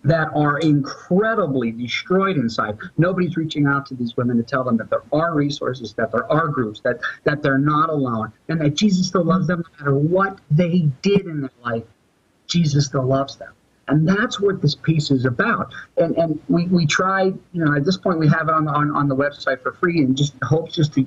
that are incredibly destroyed inside. Nobody's reaching out to these women to tell them that there are resources, that there are groups, that they're not alone, and that Jesus still loves them no matter what they did in their life. Jesus still loves them. And that's what this piece is about. And we tried, you know, at this point we have it on the website for free, and just hopes just to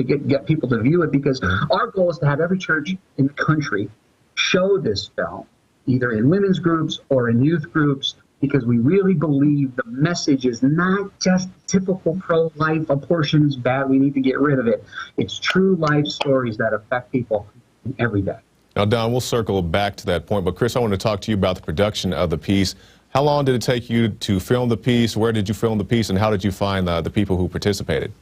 get people to view it, because our goal is to have every church in the country show this film, either in women's groups or in youth groups, because we really believe the message is not just typical pro-life, abortion is bad, we need to get rid of it. It's true life stories that affect people every day. Now, Don, we'll circle back to that point, but Chris, I want to talk to you about the production of the piece. How long did it take you to film the piece? Where did you film the piece, and how did you find the people who participated?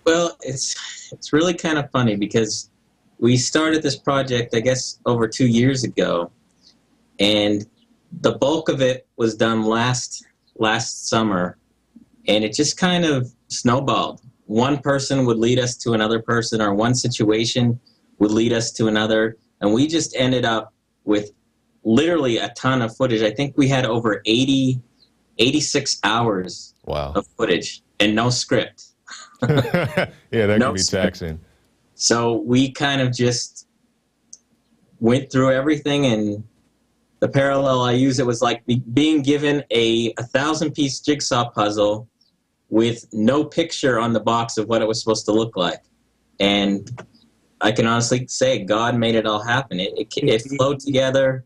Well, it's really kind of funny, because we started this project, I guess, over 2 years ago. And the bulk of it was done last summer, and it just kind of snowballed. One person would lead us to another person, or one situation would lead us to another, and we just ended up with literally a ton of footage. I think we had over 86 hours of footage and no script. Yeah, that can be taxing. So we kind of just went through everything, and the parallel I use, it was like being given a 1,000-piece jigsaw puzzle with no picture on the box of what it was supposed to look like. And I can honestly say God made it all happen. It flowed together.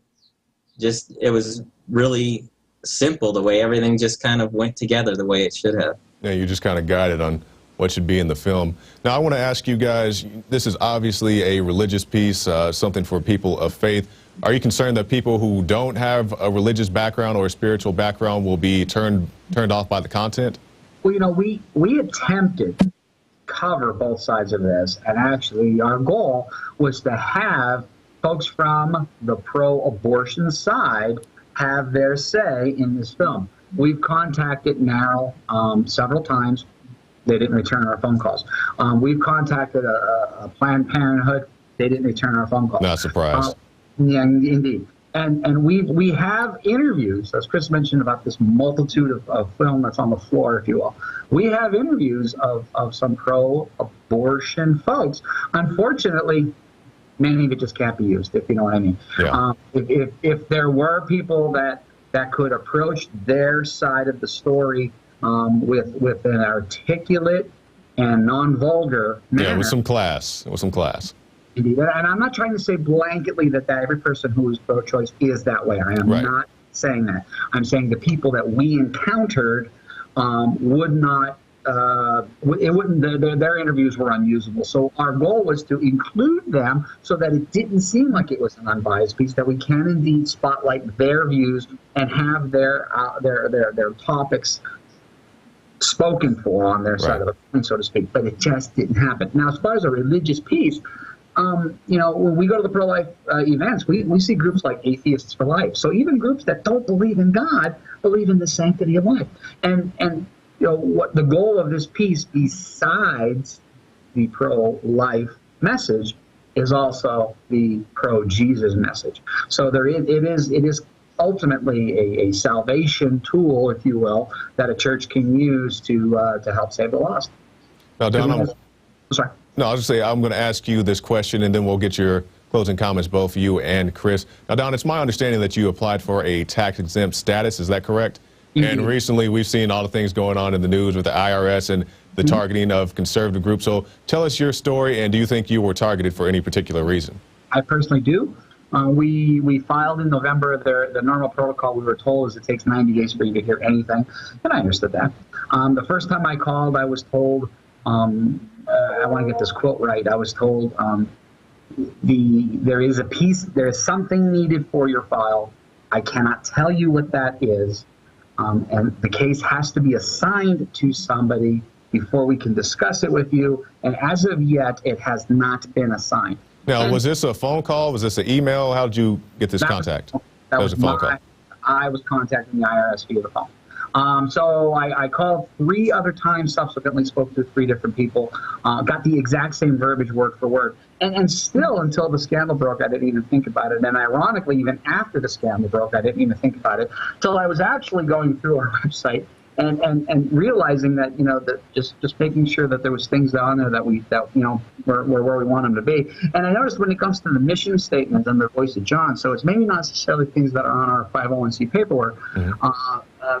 Just, it was really simple, the way everything just kind of went together the way it should have. Yeah, you just kind of guided on what should be in the film. Now, I want to ask you guys, this is obviously a religious piece, something for people of faith. Are you concerned that people who don't have a religious background or a spiritual background will be turned off by the content? Well, you know, we attempted to cover both sides of this, and actually our goal was to have folks from the pro-abortion side have their say in this film. We've contacted NARAL several times. They didn't return our phone calls. We've contacted a Planned Parenthood. They didn't return our phone calls. Not surprised. Yeah, indeed. And we have interviews, as Chris mentioned, about this multitude of film that's on the floor, if you will. We have interviews of some pro-abortion folks. Unfortunately, many of it just can't be used, if you know what I mean. Yeah. If there were people that could approach their side of the story with an articulate and non-vulgar manner. Yeah, with some class. Indeed. And I'm not trying to say blanketly that every person who is pro-choice is that way. I am not saying that. I'm saying the people that we encountered would not, their interviews were unusable. So our goal was to include them so that it didn't seem like it was an unbiased piece, that we can indeed spotlight their views and have their topics spoken for on their side of the coin, so to speak. But it just didn't happen. Now, as far as a religious piece, you know, when we go to the pro-life events, we see groups like Atheists for Life. So even groups that don't believe in God believe in the sanctity of life. And you know, what the goal of this piece, besides the pro-life message, is also the pro-Jesus message. So it is ultimately a salvation tool, if you will, that a church can use to help save the lost. Now, Don, sorry. No, I was going to say, I'm going to ask you this question, and then we'll get your closing comments, both you and Chris. Now, Don, it's my understanding that you applied for a tax-exempt status. Is that correct? Mm-hmm. And recently, we've seen all the things going on in the news with the IRS and the targeting of conservative groups. So tell us your story, and do you think you were targeted for any particular reason? I personally do. We filed in November. The normal protocol we were told is it takes 90 days for you to hear anything, and I understood that. The first time I called, I was told, I want to get this quote right, I was told there is something needed for your file. I cannot tell you what that is, and the case has to be assigned to somebody before we can discuss it with you, and as of yet, it has not been assigned. Now, was this a phone call? Was this an email? How did you get this contact? That was a phone call. I was contacting the IRS via the phone. So I called 3 other times, subsequently spoke to 3 different people, got the exact same verbiage word for word. And still, until the scandal broke, I didn't even think about it. And ironically, even after the scandal broke, I didn't even think about it till I was actually going through our website and realizing that, that just making sure that there was things on there that were where we want them to be. And I noticed when it comes to the mission statement and the voice of John, so it's maybe not necessarily things that are on our 501c paperwork,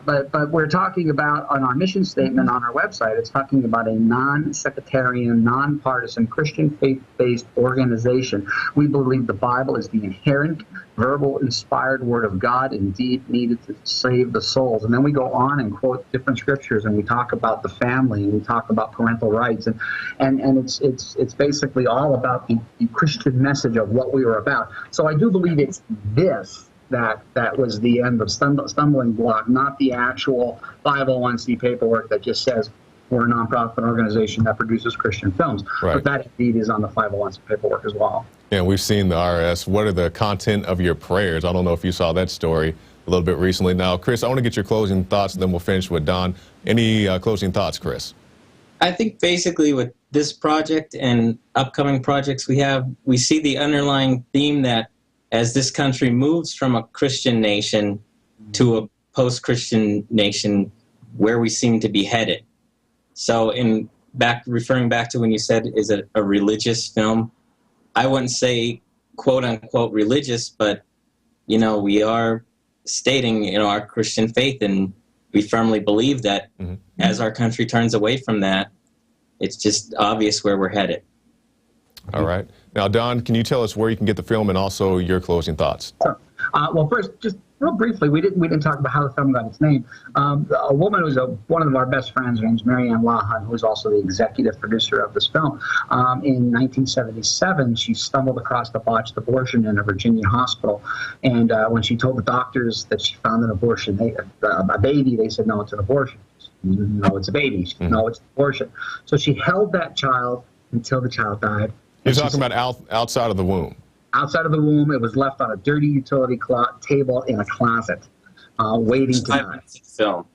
but we're talking about on our mission statement on our website, it's talking about a non-sectarian, non-partisan, Christian faith-based organization. We believe the Bible is the inherent, verbal, inspired word of God, indeed needed to save the souls. And then we go on and quote different scriptures, and we talk about the family, and we talk about parental rights, and it's basically all about the Christian message of what we were about. So I do believe it's this that was the end of stumbling block, not the actual 501c paperwork that just says we're a nonprofit organization that produces Christian films. Right. But that indeed is on the 501c paperwork as well. Yeah, we've seen the IRS. What are the content of your prayers? I don't know if you saw that story a little bit recently. Now, Chris, I want to get your closing thoughts, and then we'll finish with Don. Any closing thoughts, Chris? I think basically with this project and upcoming projects we see the underlying theme that as this country moves from a Christian nation to a post-Christian nation, where we seem to be headed. So referring back to when you said, is it a religious film? I wouldn't say quote unquote religious, but we are stating our Christian faith, and we firmly believe that as our country turns away from that, it's just obvious where we're headed. All right. Now, Don, can you tell us where you can get the film and also your closing thoughts? Sure. Well, first, just real briefly, we didn't talk about how the film got its name. A woman who's one of our best friends, her name's Marianne Lahan, who's also the executive producer of this film. In 1977, she stumbled across a botched abortion in a Virginia hospital, and when she told the doctors that she found an abortion, a baby, they said, no, it's an abortion. No, it's a baby. She said, no, it's an abortion. So she held that child until the child died. You're talking about outside of the womb. Outside of the womb, it was left on a dirty utility table in a closet, waiting to die. Film.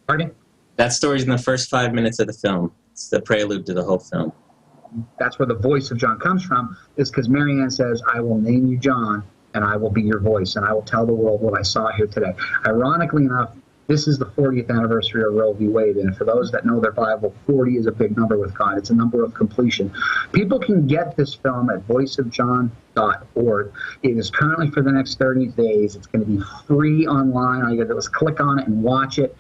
Pardon? That story's in the first 5 minutes of the film. It's the prelude to the whole film. That's where the voice of John comes from, is because Marianne says, I will name you John, and I will be your voice, and I will tell the world what I saw here today. Ironically enough, this is the 40th anniversary of Roe v. Wade, and for those that know their Bible, 40 is a big number with God. It's a number of completion. People can get this film at voiceofjohn.org. It is currently for the next 30 days. It's going to be free online. All you got to do is click on it and watch it.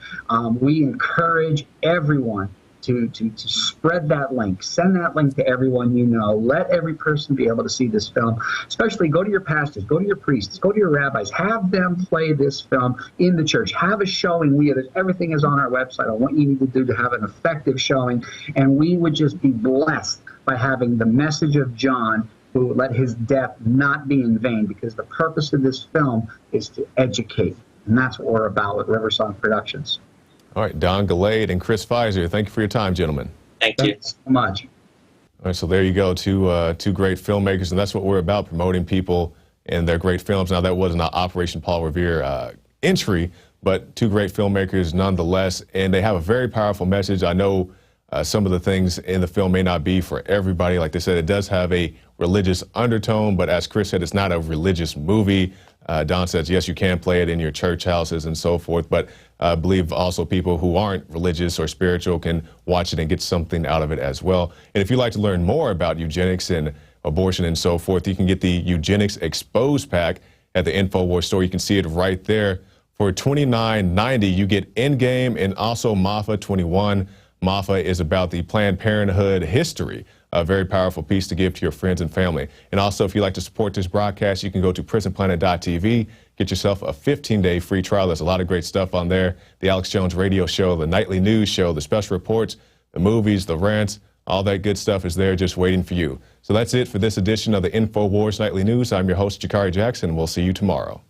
We encourage everyone to spread that link. Send that link to everyone you know. Let every person be able to see this film. Especially go to your pastors, go to your priests, go to your rabbis. Have them play this film in the church. Have a showing. Everything is on our website on what you need to do to have an effective showing. And we would just be blessed by having the message of John, who would let his death not be in vain, because the purpose of this film is to educate. And that's what we're about with Riversong Productions. All right, Don Gallade and Chris Pfizer, thank you for your time, gentlemen. Thank you so much. All right, so there you go, two great filmmakers, and that's what we're about, promoting people and their great films. Now, that wasn't an Operation Paul Revere entry, but 2 great filmmakers nonetheless, and they have a very powerful message. I know some of the things in the film may not be for everybody. Like they said, it does have a religious undertone, but as Chris said, it's not a religious movie. Don says, yes, you can play it in your church houses and so forth, but I believe also people who aren't religious or spiritual can watch it and get something out of it as well. And if you'd like to learn more about eugenics and abortion and so forth, you can get the Eugenics Exposed Pack at the Infowars store. You can see it right there. For $29.90, you get Endgame and also MAFA 21. MAFA is about the Planned Parenthood history A very powerful piece to give to your friends and family. And also, if you'd like to support this broadcast, you can go to prisonplanet.tv, get yourself a 15-day free trial. There's a lot of great stuff on there. The Alex Jones radio show, the nightly news show, the special reports, the movies, the rants, all that good stuff is there just waiting for you. So that's it for this edition of the Infowars Nightly News. I'm your host, Jakari Jackson, and we'll see you tomorrow.